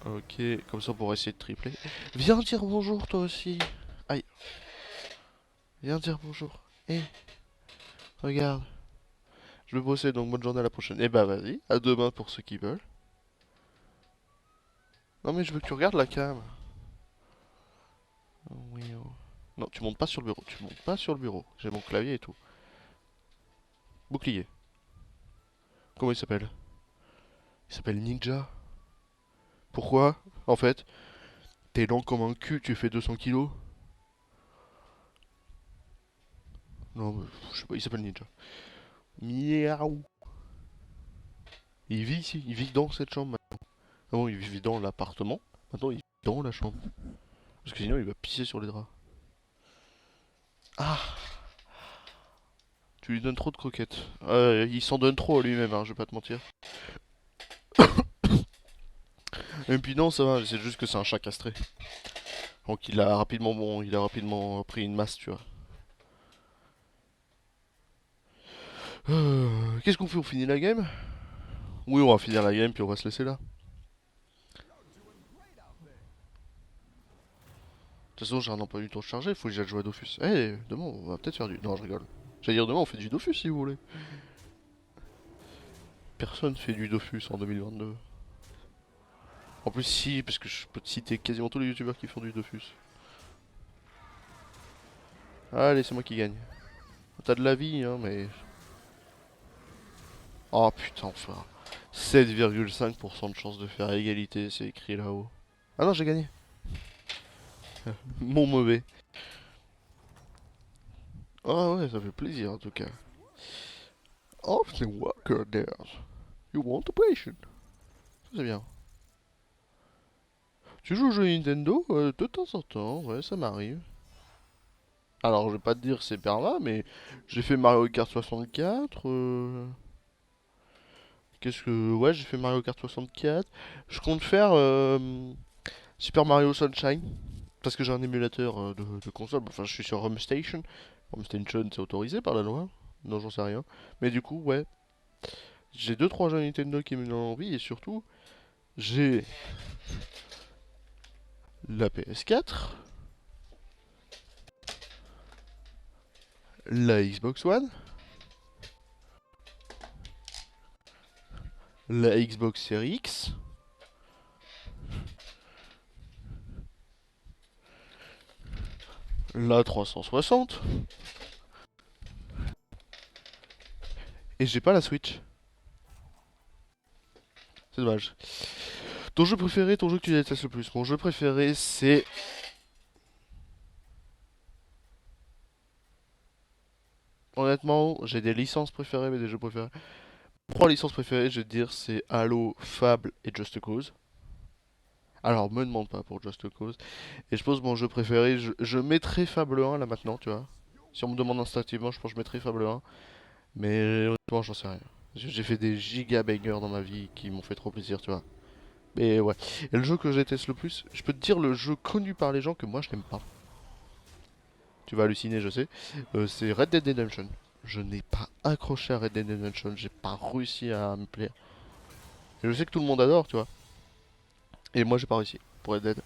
Ok, comme ça, on pourra essayer de tripler. Viens dire bonjour, toi aussi. Aïe, viens dire bonjour. Eh, regarde. Je vais bosser, donc bonne journée à la prochaine. Eh bah, vas-y, à demain pour ceux qui veulent. Non, mais je veux que tu regardes la cam. Oh, oui, oh. Non, tu montes pas sur le bureau. Tu montes pas sur le bureau. J'ai mon clavier et tout. Bouclier. Comment il s'appelle? Il s'appelle Ninja. Pourquoi? En fait, t'es lent comme un cul, tu fais 200 kilos. Non, mais, je sais pas, il s'appelle Ninja. Miaou. Il vit ici, il vit dans cette chambre maintenant. Avant, il vivait dans l'appartement. Maintenant, il vit dans la chambre. Parce que sinon, il va pisser sur les draps. Ah, tu lui donnes trop de croquettes. Il s'en donne trop à lui-même, hein, je vais pas te mentir. Et puis non, ça va, c'est juste que c'est un chat castré. Donc il a rapidement pris une masse, tu vois. Qu'est-ce qu'on fait? On finit la game? Oui, on va finir la game, puis on va se laisser là. De toute façon, j'ai un emploi du temps chargé, faut que j'aille jouer à Dofus. Eh, demain, on va peut-être faire du... Non, je rigole. J'allais dire demain, on fait du Dofus si vous voulez. Personne fait du Dofus en 2022. En plus, si, parce que je peux te citer quasiment tous les youtubeurs qui font du Dofus. Allez, c'est moi qui gagne. T'as de la vie, hein, mais... Oh putain, enfin. 7,5% de chance de faire égalité, c'est écrit là-haut. Ah non, j'ai gagné. Mon mauvais. Ah ouais, ça fait plaisir en tout cas. Often worker there. You want a patient. Ça, c'est bien. Tu joues aux jeux Nintendo de temps en temps, ouais, ça m'arrive. Alors, je vais pas te dire c'est perma, mais j'ai fait Mario Kart 64. Qu'est-ce que. Ouais, j'ai fait Mario Kart 64. Je compte faire Super Mario Sunshine. Parce que j'ai un émulateur de console. Enfin, je suis sur Home Station. Home Station, c'est autorisé par la loi. Non, j'en sais rien. Mais du coup, ouais. J'ai deux trois jeux Nintendo qui me donnent envie. Et surtout, j'ai la PS4, la Xbox One, la Xbox Series X, la 360. Et j'ai pas la Switch. C'est dommage. Ton jeu préféré, ton jeu que tu détestes le plus? Mon jeu préféré, c'est... Honnêtement, j'ai des licences préférées, mais des jeux préférés. Trois licences préférées, je vais te dire, c'est Halo, Fable et Just Cause. Alors, me demande pas pour Just Cause. Et je pense mon jeu préféré, je mettrais Fable 1 là maintenant, tu vois. Si on me demande instinctivement, je pense que je mettrais Fable 1. Mais honnêtement, j'en sais rien. J'ai fait des giga bangers dans ma vie qui m'ont fait trop plaisir, tu vois. Mais ouais. Et le jeu que je déteste le plus, je peux te dire le jeu connu par les gens que moi je n'aime pas. Tu vas halluciner, je sais. C'est Red Dead Redemption. Je n'ai pas accroché à Red Dead Redemption, j'ai pas réussi à me plaire. Et je sais que tout le monde adore, tu vois. Et moi j'ai pas réussi pour Red Dead.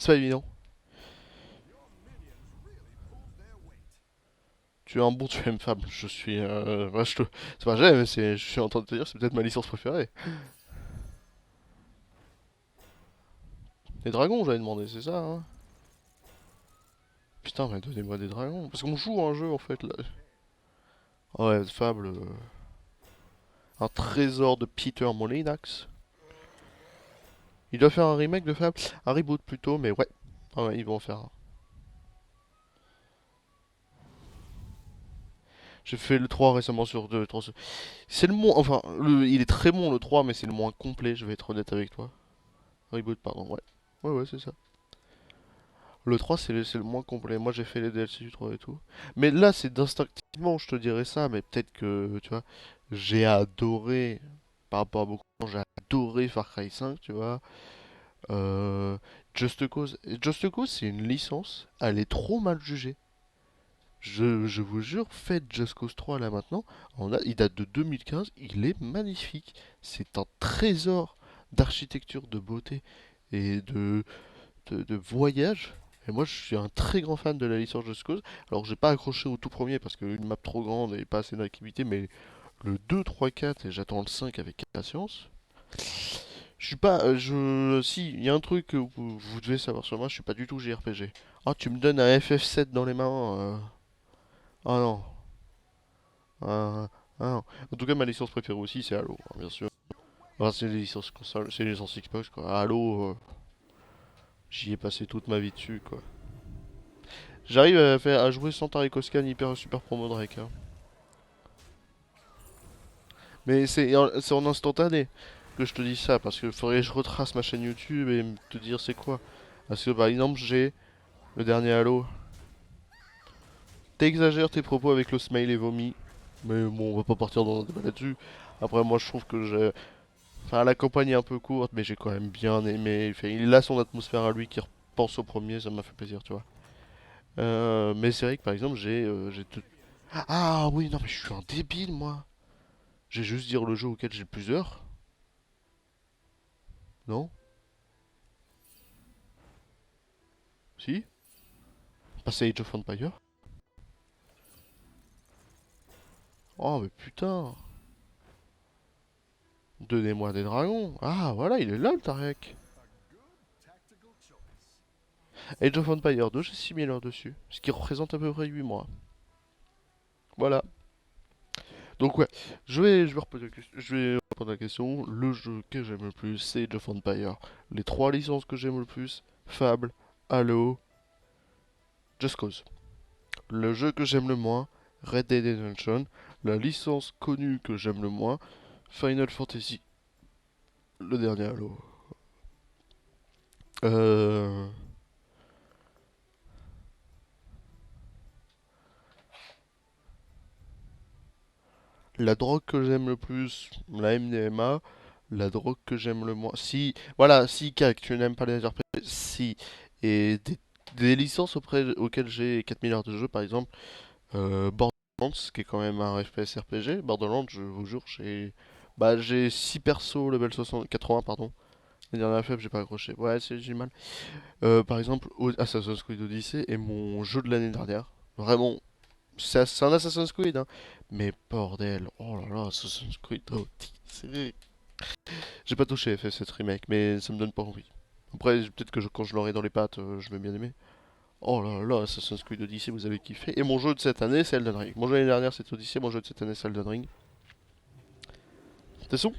C'est pas évident. Tu es un bon, tu aimes fable. Je suis. Bah, c'est pas j'aime, c'est. Je suis en train de te dire, c'est peut-être ma licence préférée. Les dragons, j'avais demandé, c'est ça, hein. Putain, mais donnez-moi des dragons. Parce qu'on joue à un jeu en fait là. Ouais, fable. Un trésor de Peter Molyneux. Il doit faire un remake de Fable. Un reboot plutôt, mais ouais. Ah ouais, ils vont en faire un. J'ai fait le 3 récemment sur 2. C'est le moins. Enfin, il est très bon le 3, mais c'est le moins complet, je vais être honnête avec toi. Reboot, pardon, ouais. Ouais, ouais, c'est ça. Le 3, c'est le moins complet. Moi, j'ai fait les DLC du 3 et tout. Mais là, c'est d'instinctivement, je te dirais ça, mais peut-être que, tu vois, j'ai adoré, par rapport à beaucoup de gens, j'ai adoré Far Cry 5, tu vois. Euh, Just Cause. Et Just Cause, c'est une licence, elle est trop mal jugée. Je vous jure, faites Just Cause 3 là maintenant. Il date de 2015, il est magnifique. C'est un trésor d'architecture, de beauté et de voyage. Et moi, je suis un très grand fan de la licence Just Cause. Alors, j'ai pas accroché au tout premier parce qu'une map trop grande et pas assez d'activité, mais le 2, 3, 4 et j'attends le 5 avec impatience. Je suis pas. Si, il y a un truc que vous devez savoir sur moi, je suis pas du tout JRPG. Ah, tu me donnes un FF7 dans les mains. Ah non. Ah, ah non. En tout cas, ma licence préférée aussi, c'est Halo, hein, bien sûr. Enfin, c'est les licences console, c'est les licences Xbox, quoi. Halo, j'y ai passé toute ma vie dessus, quoi. J'arrive à jouer sans Tarikoskan hyper super promo Drake, hein. Mais c'est en instantané que je te dis ça, parce que faudrait que je retrace ma chaîne YouTube et te dire c'est quoi. Parce que par exemple, j'ai le dernier Halo. T'exagères tes propos avec le smile et vomi. Mais bon, on va pas partir dans un débat là-dessus. Après, moi je trouve que j'ai. Enfin, la campagne est un peu courte, mais j'ai quand même bien aimé. Enfin, il a son atmosphère à lui qui repense au premier, ça m'a fait plaisir, tu vois. Mais c'est vrai que par exemple, Ah oui, non, mais je suis un débile, moi. J'ai juste dire le jeu auquel j'ai le plus d'heures, non? Si? Pas c'est Age of Empire? Oh, mais putain! Donnez-moi des dragons! Ah, voilà, il est là, le Tarek! Age of Empire 2, j'ai 6000 heures dessus, ce qui représente à peu près 8 mois. Voilà. Donc ouais, je vais répondre à la question. Le jeu que j'aime le plus, c'est Age of Empire. Les trois licences que j'aime le plus, Fable, Halo, Just Cause. Le jeu que j'aime le moins, Red Dead Redemption. La licence connue que j'aime le moins, Final Fantasy. Le dernier Halo. Euh... La drogue que j'aime le plus, la MDMA. La drogue que j'aime le moins. Si, voilà, si, Kak, tu n'aimes pas les RPG, si. Et des licences auxquelles j'ai 4000 heures de jeu, par exemple, Borderlands, qui est quand même un FPS RPG. Borderlands, je vous jure, j'ai 6 persos level 60, 80, pardon. Les dernières FF, j'ai pas accroché. Ouais, j'ai mal. Par exemple, Assassin's Creed Odyssey est mon jeu de l'année dernière. Vraiment, c'est un Assassin's Creed, hein. Mais bordel, oh là là, Assassin's Creed Odyssey. J'ai pas touché FF7 Remake, mais ça me donne pas envie. Après, peut-être que quand je l'aurai dans les pattes, je vais bien aimer. Oh là là, Assassin's Creed Odyssey, vous avez kiffé. Et mon jeu de cette année, c'est Elden Ring. Mon jeu l'année dernière, c'est Odyssey, mon jeu de cette année, c'est Elden Ring. De toute façon,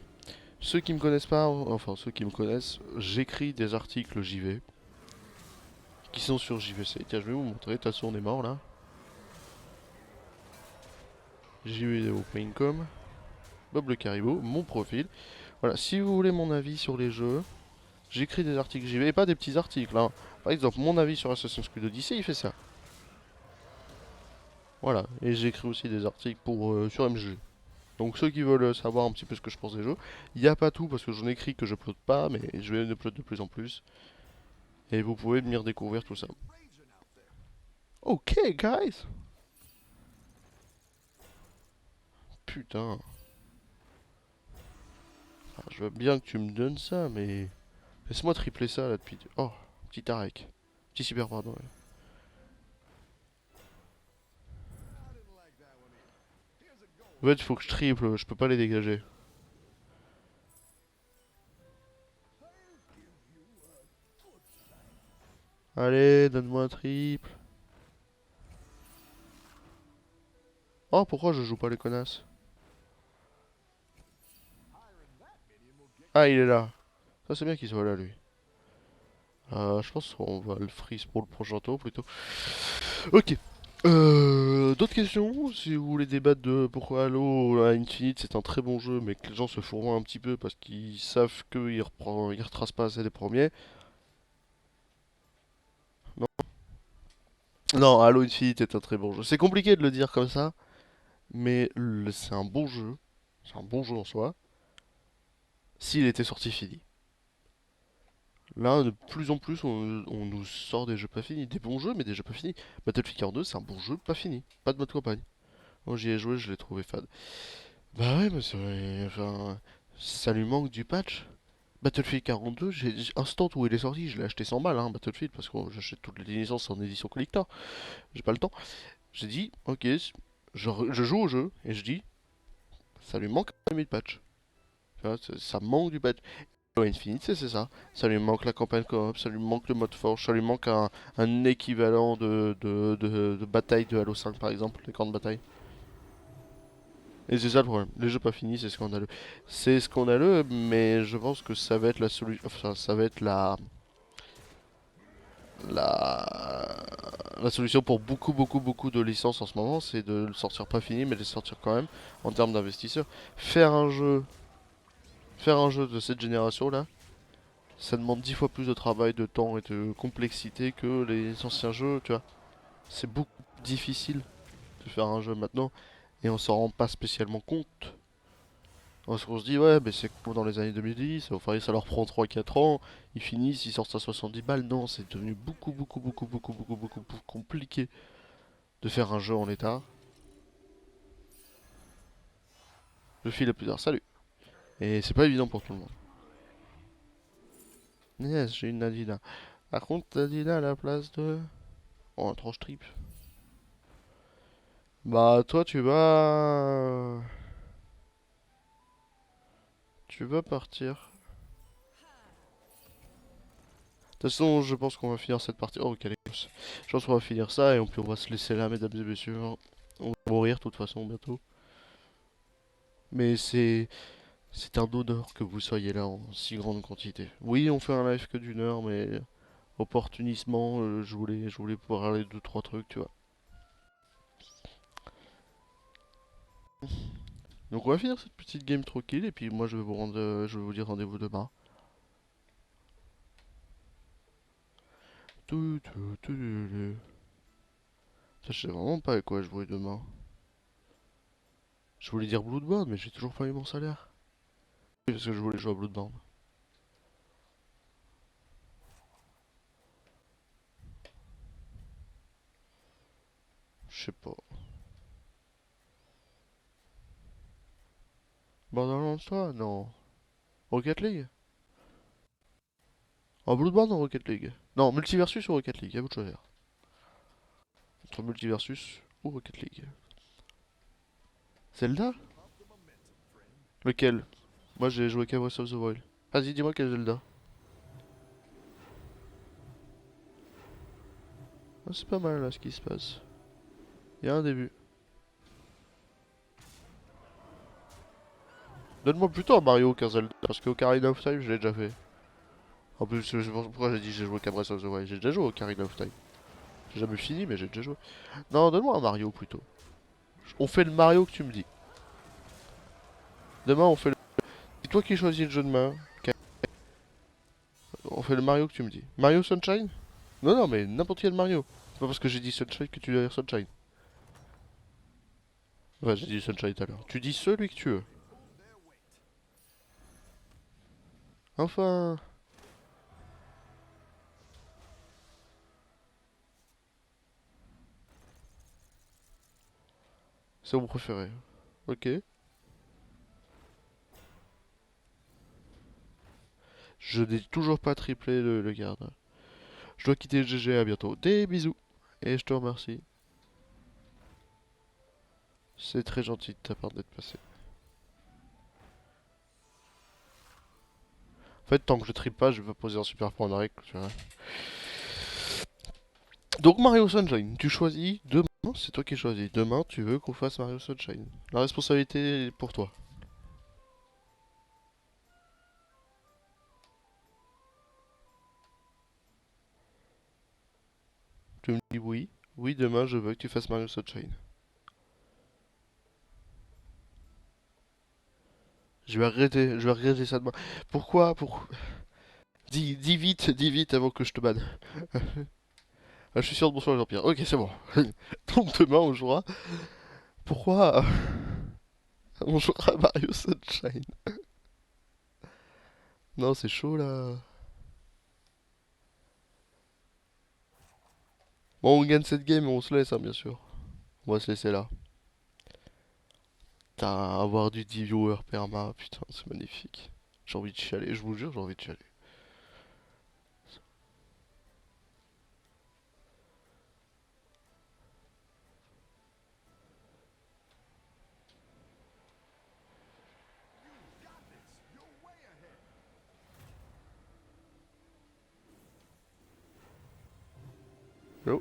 ceux qui me connaissent pas, enfin ceux qui me connaissent, j'écris des articles JV qui sont sur JVC. Tiens, je vais vous montrer. De toute façon, on est mort là. jvideo.com, Bob le Caribou, mon profil. Voilà, si vous voulez mon avis sur les jeux, j'écris des articles JV et pas des petits articles, hein. Par exemple, mon avis sur Assassin's Creed Odyssey, il fait ça. Voilà, et j'écris aussi des articles sur MG. Donc ceux qui veulent savoir un petit peu ce que je pense des jeux, il n'y a pas tout parce que j'en écris que je upload pas, mais je vais en upload de plus en plus. Et vous pouvez venir découvrir tout ça. Ok, guys. Putain. Ah, je veux bien que tu me donnes ça, mais laisse-moi tripler ça là depuis. Oh. Petit Tarek. Petit Cyber, pardon. Ouais. En fait, il faut que je triple, je peux pas les dégager. Allez, donne-moi un triple. Oh, pourquoi je joue pas les connasses? Ah, il est là. Ça, c'est bien qu'il soit là, lui. Je pense qu'on va le freeze pour le prochain tour plutôt. Ok. D'autres questions? Si vous voulez débattre de pourquoi Halo Infinite c'est un très bon jeu, mais que les gens se fourrent un petit peu parce qu'ils savent qu'ils retracent pas assez les premiers. Non, non, Halo Infinite est un très bon jeu. C'est compliqué de le dire comme ça, mais c'est un bon jeu. C'est un bon jeu en soi. S'il était sorti fini. Là, de plus en plus, on nous sort des jeux pas finis. Des bons jeux, mais des jeux pas finis. Battlefield 42, c'est un bon jeu pas fini. Pas de mode campagne. Moi, j'y ai joué, je l'ai trouvé fade. Bah ouais, mais c'est... Enfin, ça lui manque du patch. Battlefield 42, instant où il est sorti, je l'ai acheté 100 balles, hein, Battlefield, parce que j'achète toutes les licences en édition collector. J'ai pas le temps. J'ai dit, ok, je joue au jeu, et je dis, ça lui manque un demi de patch. Tu vois, ça manque du patch. Halo Infinite, c'est ça. Ça lui manque la campagne coop, ça lui manque le mode forge, ça lui manque un équivalent de bataille de Halo 5 par exemple, les camps de bataille. Et c'est ça le problème. Les jeux pas finis, c'est scandaleux. C'est scandaleux, mais je pense que ça va être la solution. Enfin, ça va être la, la solution pour beaucoup de licences en ce moment, c'est de le sortir pas fini, mais de le sortir quand même en termes d'investisseurs. Faire un jeu, faire un jeu de cette génération-là, ça demande 10 fois plus de travail, de temps et de complexité que les anciens jeux, tu vois. C'est beaucoup plus difficile de faire un jeu maintenant, et on s'en rend pas spécialement compte. Parce qu'on se dit, ouais, mais c'est comme dans les années 2010, enfin, ça leur prend 3 4 ans, ils finissent, ils sortent à 70 balles. Non, c'est devenu beaucoup plus compliqué de faire un jeu en l'état. Le fil est plus tard, salut. Et c'est pas évident pour tout le monde. Yes, j'ai une Nadina. Par contre, Nadina à la place de... Oh, un tranche trip. Bah, toi, tu vas... Tu vas partir. De toute façon, je pense qu'on va finir cette partie. Oh, quel est... Je pense qu'on va finir ça et puis on va se laisser là, mesdames et messieurs. On va mourir de toute façon bientôt. Mais c'est un honneur que vous soyez là en si grande quantité. Oui, on fait un live que d'une heure, mais opportunistement, je voulais pouvoir aller deux trois trucs, tu vois. Donc on va finir cette petite game tranquille et puis moi je vais vous dire rendez-vous demain. Ça, je sais vraiment pas avec quoi jouer demain. Je voulais dire Bloodborne, mais j'ai toujours pas eu mon salaire. Oui, parce que je voulais jouer à Bloodborne. Je sais pas. Borderlands 3? Non. Rocket League? Oh, Bloodborne ou Rocket League? Non, Multiversus ou Rocket League, à vous de choisir. Entre Multiversus ou Rocket League. Zelda? Lequel? Moi j'ai joué qu'à Breath of the Wild. Vas-y, dis-moi quel Zelda. Ah, c'est pas mal là ce qui se passe. Il y a un début. Donne-moi plutôt un Mario qu'un Zelda, parce que Ocarina of Time je l'ai déjà fait. En plus, je sais pas pourquoi j'ai dit j'ai joué qu'à Breath of the Wild. J'ai déjà joué au Ocarina of Time. J'ai jamais fini, mais j'ai déjà joué. Non, donne-moi un Mario plutôt. On fait le Mario que tu me dis. Demain, on fait le. C'est toi qui choisis le jeu de main. On fait le Mario que tu me dis. Mario Sunshine? Non, non, mais n'importe quel Mario. C'est pas parce que j'ai dit Sunshine que tu dois dire Sunshine. Ouais, j'ai dit Sunshine tout à l'heure. Tu dis celui que tu veux. Enfin. C'est mon préféré. Ok. Je n'ai toujours pas triplé le garde. Je dois quitter GG, à bientôt. Des bisous. Et je te remercie. C'est très gentil de ta part d'être passé. En fait, tant que je tripe pas, je vais pas poser un super point d'arrêt, tu vois. Donc Mario Sunshine, tu choisis demain, c'est toi qui choisis. Demain, tu veux qu'on fasse Mario Sunshine. La responsabilité est pour toi. Tu me dis oui. Oui, demain, je veux que tu fasses Mario Sunshine. Je vais regretter ça demain. Pourquoi? Dis vite avant que je te banne. Ah, je suis sûr de bonsoir Jean-Pierre. Ok, c'est bon. Donc demain, on jouera. Pourquoi? On jouera à Mario Sunshine. Non, c'est chaud là. Bon, on gagne cette game et on se laisse, hein, bien sûr. On va se laisser là. Putain, avoir du 10 viewers perma, putain, c'est magnifique. J'ai envie de chialer, je vous jure, j'ai envie de chialer. Oh.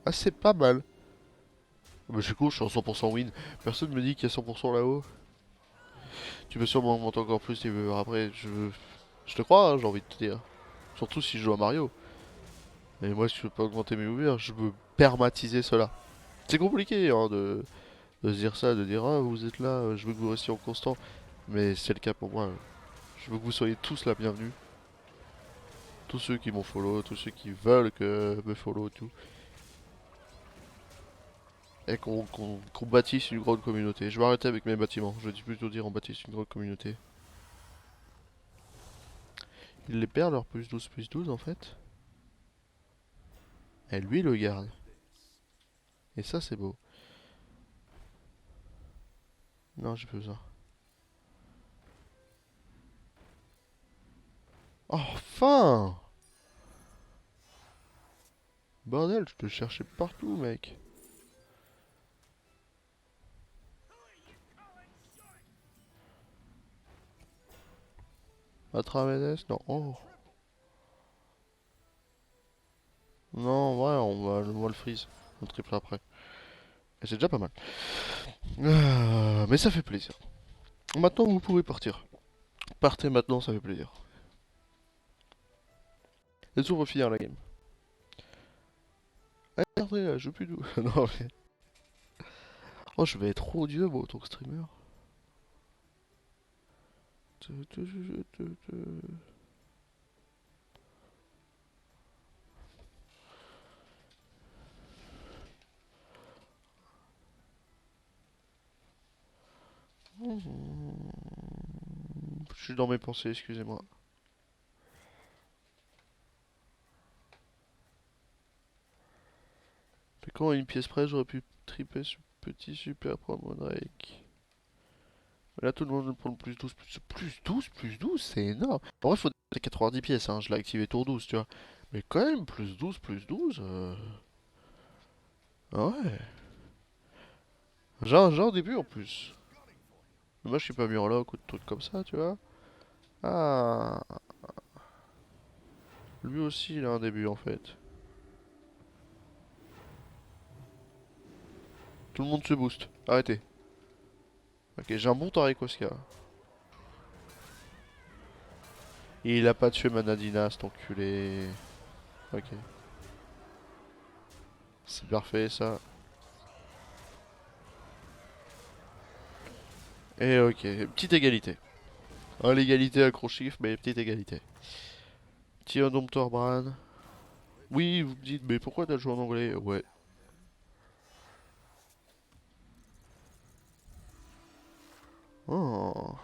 Ah, c'est pas mal. Bah, c'est cool, je suis en 100% win. Personne me dit qu'il y a 100% là-haut. Tu peux sûrement monter encore plus tes viewers après. Je te crois, hein, j'ai envie de te dire. Surtout si je joue à Mario. Mais moi, si je veux pas augmenter mes viewers, je veux permatiser cela. C'est compliqué hein, de se dire ça, de dire ah vous êtes là, je veux que vous restiez en constant. Mais c'est le cas pour moi. Je veux que vous soyez tous la bienvenue. Tous ceux qui m'ont follow, tous ceux qui veulent que me follow, tout. Et qu'on bâtisse une grande communauté. Je vais arrêter avec mes bâtiments. Je vais plutôt dire on bâtisse une grande communauté. Ils les perdent leur plus 12 en fait. Et lui le garde. Et ça c'est beau. Non, j'ai plus besoin. Oh, enfin! Bordel, je te cherchais partout, mec. Atravedes? Non. Oh. Non, ouais, on va le freeze. On le triple après. Et c'est déjà pas mal. Mais ça fait plaisir. Maintenant, vous pouvez partir. Partez maintenant, ça fait plaisir. Et tout refinir la game. Ah, regardez, là, je joue plus d'où. Non, mais... Oh, je vais être odieux, moi, en tant que streamer. Je suis dans mes pensées, excusez-moi. Mais quand à une pièce près, j'aurais pu triper ce petit super promo Drake. Mais là, tout le monde me prend le plus 12, plus 12, c'est énorme. En vrai, il faut des 90 pièces, hein. Je l'ai activé tour 12, tu vois. Mais quand même, plus 12. Ah ouais. J'ai un début en plus. Moi, je suis pas murloc ou de trucs comme ça, tu vois. Ah, lui aussi, il a un début en fait. Tout le monde se booste. Arrêtez. Ok, j'ai un bon Tarikoska. Et il a pas tué Manadina, cet enculé. Ok. C'est parfait ça. Et ok, petite égalité. Ah, l'égalité accro-chiffre, mais petite égalité. Petit Indompteur Bran. Oui, vous me dites, mais pourquoi t'as joué en anglais? Ouais. Oh.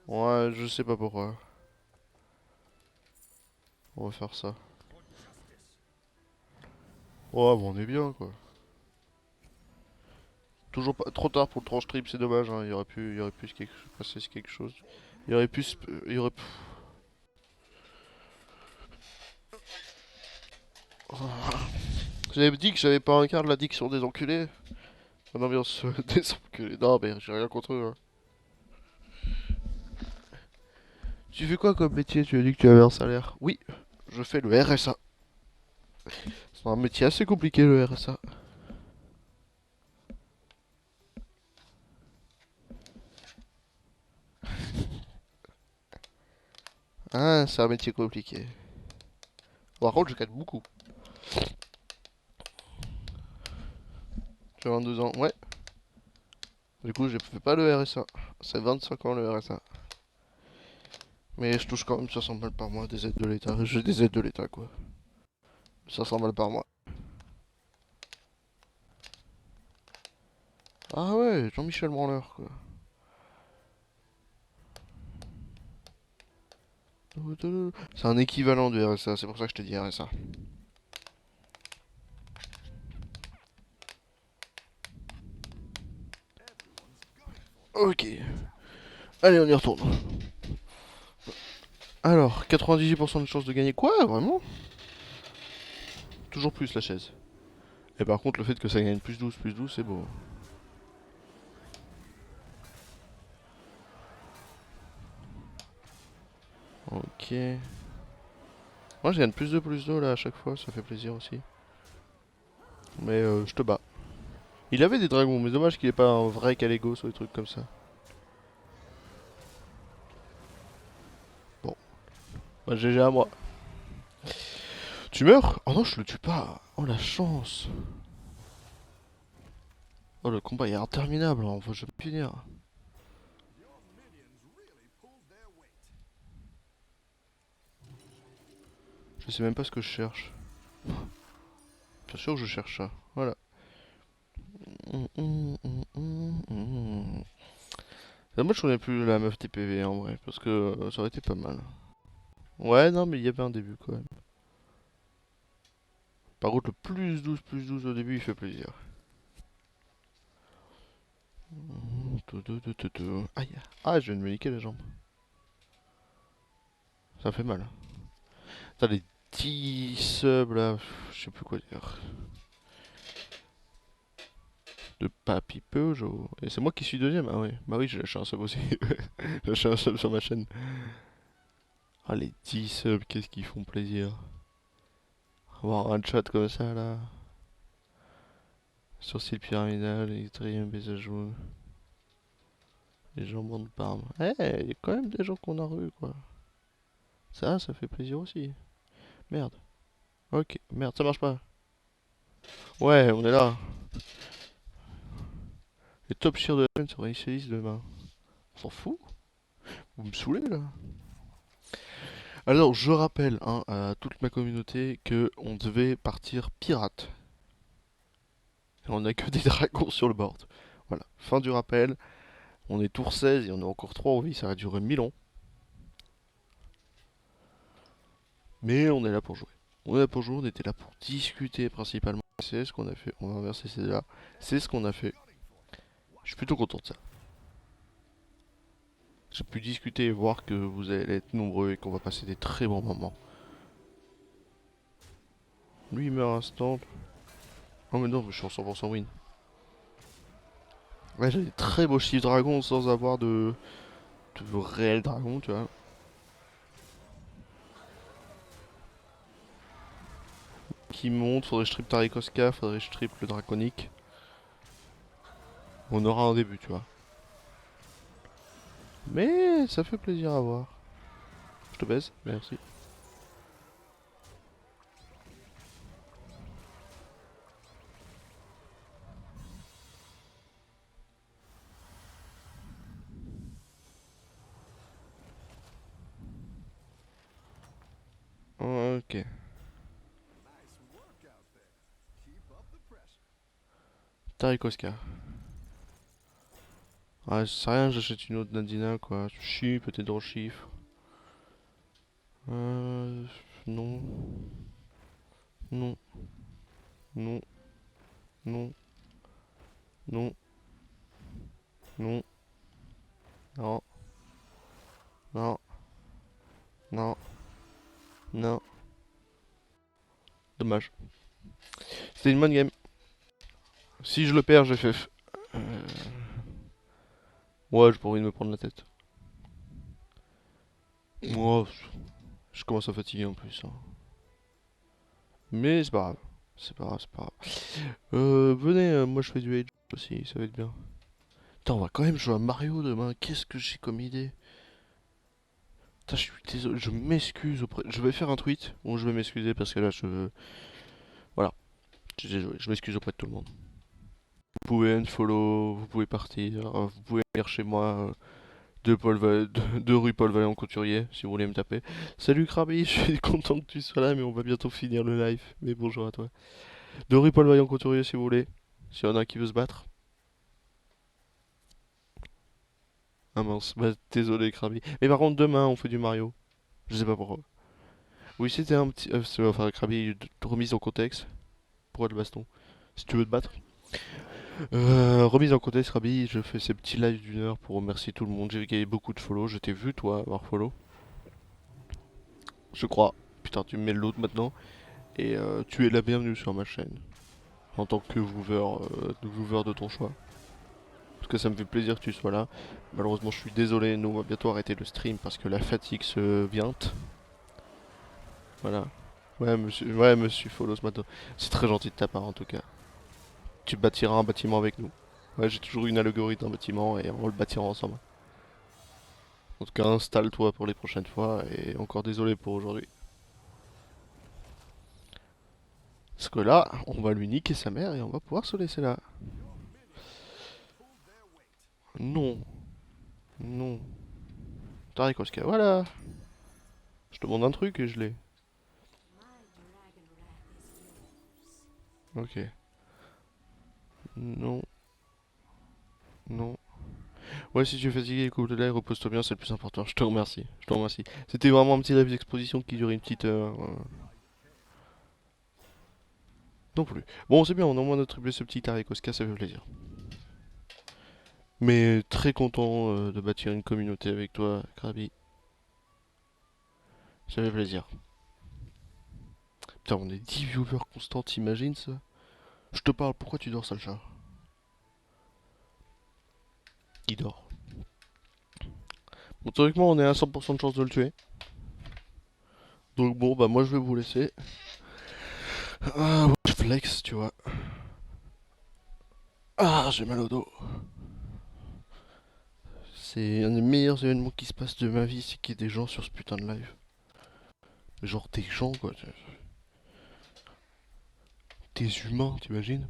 Ouais, je sais pas pourquoi. On va faire ça. Ouais, bon, on est bien quoi. Toujours pas trop tard pour le tranche trip, c'est dommage. Hein. Il aurait pu passer quelque chose. Il aurait pu, il aurait. J'avais dit que j'avais pas un quart de l'addiction des enculés. Une ambiance des enculés. Non, mais j'ai rien contre eux. Hein. Tu fais quoi comme métier? Tu as dit que tu avais un salaire. Oui, je fais le RSA. C'est un métier assez compliqué le RSA. Ah, c'est un métier compliqué. Par contre, je gagne beaucoup. J'ai 22 ans, ouais. Du coup, je fais pas le RSA. C'est 25 ans le RSA. Mais je touche quand même 500 balles par mois des aides de l'État. J'ai des aides de l'État, quoi. 500 balles par mois. Ah ouais, Jean-Michel Branleur, quoi. C'est un équivalent du RSA, c'est pour ça que je te dis RSA. Ok. Allez, on y retourne. Alors, 98% de chances de gagner. Quoi, vraiment? Toujours plus la chaise. Et par contre, le fait que ça gagne plus 12, c'est beau. Ok. Moi, je gagne plus 2 là à chaque fois, ça fait plaisir aussi. Mais je te bats. Il avait des dragons, mais dommage qu'il ait pas un vrai Calegos ou des trucs comme ça. Bon, bah GG à moi. Tu meurs? Oh non, je le tue pas. Oh la chance. Oh, le combat est interminable, on va jamais finir. Je sais même pas ce que je cherche. Bien sûr que je cherche ça. Voilà. C'est dommage qu'on ait plus la meuf TPV en vrai, parce que ça aurait été pas mal. Ouais, non, mais il y avait un début quand même. Par contre, le plus 12 au début, il fait plaisir. Aïe. Ah, je viens de me niquer les jambes. Ça fait mal. T'as les 10 subs là, je sais plus quoi dire. De Papy Peugeot. Et c'est moi qui suis deuxième? Ah oui, bah oui, j'ai lâché un sub aussi. J'ai lâché un sub sur ma chaîne. Ah, les 10 subs, qu'est-ce qu'ils font plaisir. Avoir un chat comme ça là. Sourcil pyramidal, Electrium, baiser jaune. Les jambons de Parme. Eh, il y a quand même des gens qu'on a rue quoi. Ça fait plaisir aussi. Merde. Ok, merde, ça marche pas. Ouais, on est là. Les top cheers de la semaine sur Initialis demain. On s'en fout? Vous me saoulez là. Alors, je rappelle hein, à toute ma communauté que on devait partir pirate. Et on n'a que des dragons sur le board. Voilà, fin du rappel. On est tour 16 et on a encore 3 en vie, ça va durer 1000 ans. Mais on est là pour jouer. On est là pour jouer, on était là pour discuter principalement. C'est ce qu'on a fait. On va inverser ces là. C'est ce qu'on a fait. Je suis plutôt content de ça. J'ai pu discuter et voir que vous allez être nombreux et qu'on va passer des très bons moments. Lui il meurt instant. Oh mais non, je suis en 100% win. Ouais, j'ai des très beaux chiffres dragons sans avoir de réels dragons, tu vois. Qui monte, faudrait que je triple Tarikoska, faudrait que je triple le draconique. On aura un début, tu vois. Mais ça fait plaisir à voir. Je te baise, merci. Ok. Tarikoska. Ouais, c'est rien, j'achète une autre Nadina, quoi. Chi, peut-être dans le chiffre. Euh... Non. Non. Non. Non. Non. Non, non, non, non, non. Dommage. C'était une bonne game. Si je le perds, j'ai fait. Ouais, j'ai pas envie de me prendre la tête. Moi, je commence à fatiguer en plus, hein. Mais c'est pas grave. C'est pas grave, c'est pas grave. Venez, moi je fais du Age aussi, ça va être bien. Putain, on va quand même jouer à Mario demain. Qu'est-ce que j'ai comme idée? Putain, je suis désolé, je m'excuse auprès. Je vais faire un tweet où je vais m'excuser parce que là, voilà, je suis désolé, je m'excuse auprès de tout le monde. Vous pouvez unfollow, vous pouvez partir, vous pouvez venir chez moi, de rue Paul Vaillant Couturier, si vous voulez me taper. Salut Krabi, je suis content que tu sois là, mais on va bientôt finir le live. Mais bonjour à toi. De rue Paul Vaillant Couturier, si vous voulez. S'il y en a qui veut se battre. Ah mince, bah désolé Krabi. Mais par contre, demain, on fait du Mario. Je sais pas pourquoi. Oui, c'était un petit. Enfin, Krabi, remise en contexte. Pourquoi le baston? Si tu veux te battre. Remise en contexte, Krabi, je fais ces petits lives d'une heure pour remercier tout le monde. J'ai gagné beaucoup de follow. Je t'ai vu, toi, avoir follow. Je crois. Putain, tu me mets l'autre maintenant. Et tu es la bienvenue sur ma chaîne. En tant que viewer de ton choix. En tout cas, ça me fait plaisir que tu sois là. Malheureusement, je suis désolé. Nous, on va bientôt arrêter le stream parce que la fatigue se vient. Voilà. Ouais, monsieur Follow ce matin. C'est très gentil de ta part en tout cas. Tu bâtiras un bâtiment avec nous. Ouais, j'ai toujours eu une allégorie d'un bâtiment et on le bâtira ensemble. En tout cas, installe-toi pour les prochaines fois et encore désolé pour aujourd'hui. Parce que là, on va lui niquer sa mère et on va pouvoir se laisser là. Non, non. Tariq Oscar, voilà. Je te demande un truc et je l'ai. Ok. Non, non. Ouais, si tu es fatigué, écoute là, repose-toi bien, c'est le plus important. Je te remercie. Je te remercie. C'était vraiment un petit live d'exposition qui durait une petite heure. Non plus. Bon, c'est bien, on a au moins attribué ce petit Tariq Oscar, ça fait plaisir. Mais très content de bâtir une communauté avec toi, Krabi. Ça fait plaisir. Putain, on est 10 viewers constants, t'imagines ça? Je te parle, pourquoi tu dors, sale chat? Il dort. Bon, théoriquement, on est à 100% de chance de le tuer. Donc bon, bah moi je vais vous laisser. Ah, ouais, je flex, tu vois. Ah, j'ai mal au dos. C'est un des meilleurs événements qui se passe de ma vie, c'est qu'il y ait des gens sur ce putain de live. Genre des gens, quoi. Des humains, t'imagines?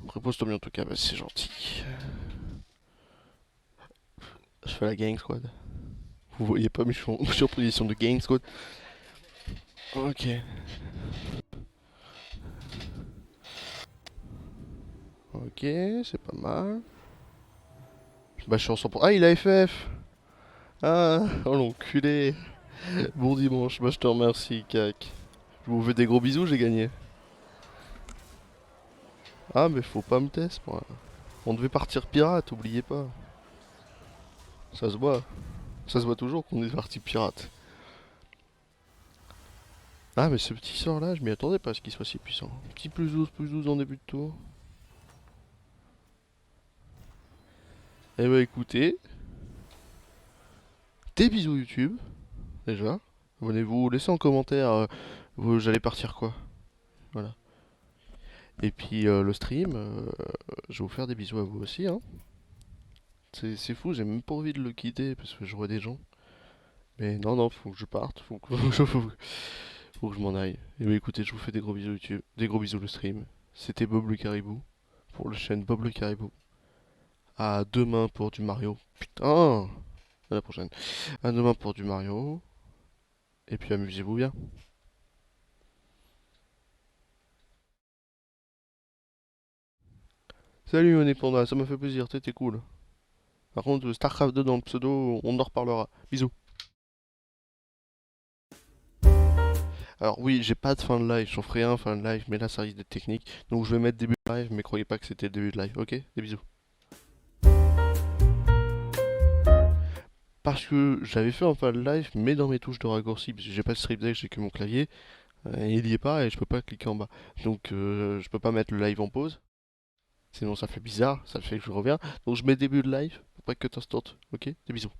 Repose-toi bien en tout cas, bah, c'est gentil. Je fais la gang squad. Vous voyez pas, mais je suis en position de gang squad. Ok. Ok, c'est pas mal. Bah, je suis en 100%. Ah, il a FF! Ah, oh l'enculé! Bon dimanche, bah, je te remercie, cac. Je vous fais des gros bisous, j'ai gagné. Ah, mais faut pas me tester, moi. On devait partir pirate, oubliez pas. Ça se voit. Ça se voit toujours qu'on est parti pirate. Ah, mais ce petit sort là, je m'y attendais pas à ce qu'il soit si puissant. Petit plus 12 en début de tour. Eh bah écoutez, des bisous YouTube, déjà. Abonnez-vous, laissez en commentaire, j'allais partir quoi. Voilà. Et puis le stream, je vais vous faire des bisous à vous aussi, hein. C'est fou, j'ai même pas envie de le quitter parce que je vois des gens. Mais non, non, faut que je parte, faut que je m'en aille. Et bah écoutez, je vous fais des gros bisous YouTube, des gros bisous le stream. C'était Bob le Caribou, pour la chaîne Bob le Caribou. À demain pour du Mario. Putain! À la prochaine. À demain pour du Mario. Et puis amusez-vous bien. Salut Onépanda, ça m'a fait plaisir, t'étais cool. Par contre, StarCraft 2 dans le pseudo, on en reparlera. Bisous. Alors oui, j'ai pas de fin de live, j'en ferai un fin de live, mais là ça risque d'être technique. Donc je vais mettre début de live, mais croyez pas que c'était le début de live, ok? Des bisous. Parce que j'avais fait un fin de live, mais dans mes touches de raccourci, parce que j'ai pas de Stream Deck, j'ai que mon clavier, et il y est pas, et je peux pas cliquer en bas. Donc je peux pas mettre le live en pause, sinon ça fait bizarre, ça fait que je reviens. Donc je mets début de live, pour pas que t'instantes, ok? Des bisous.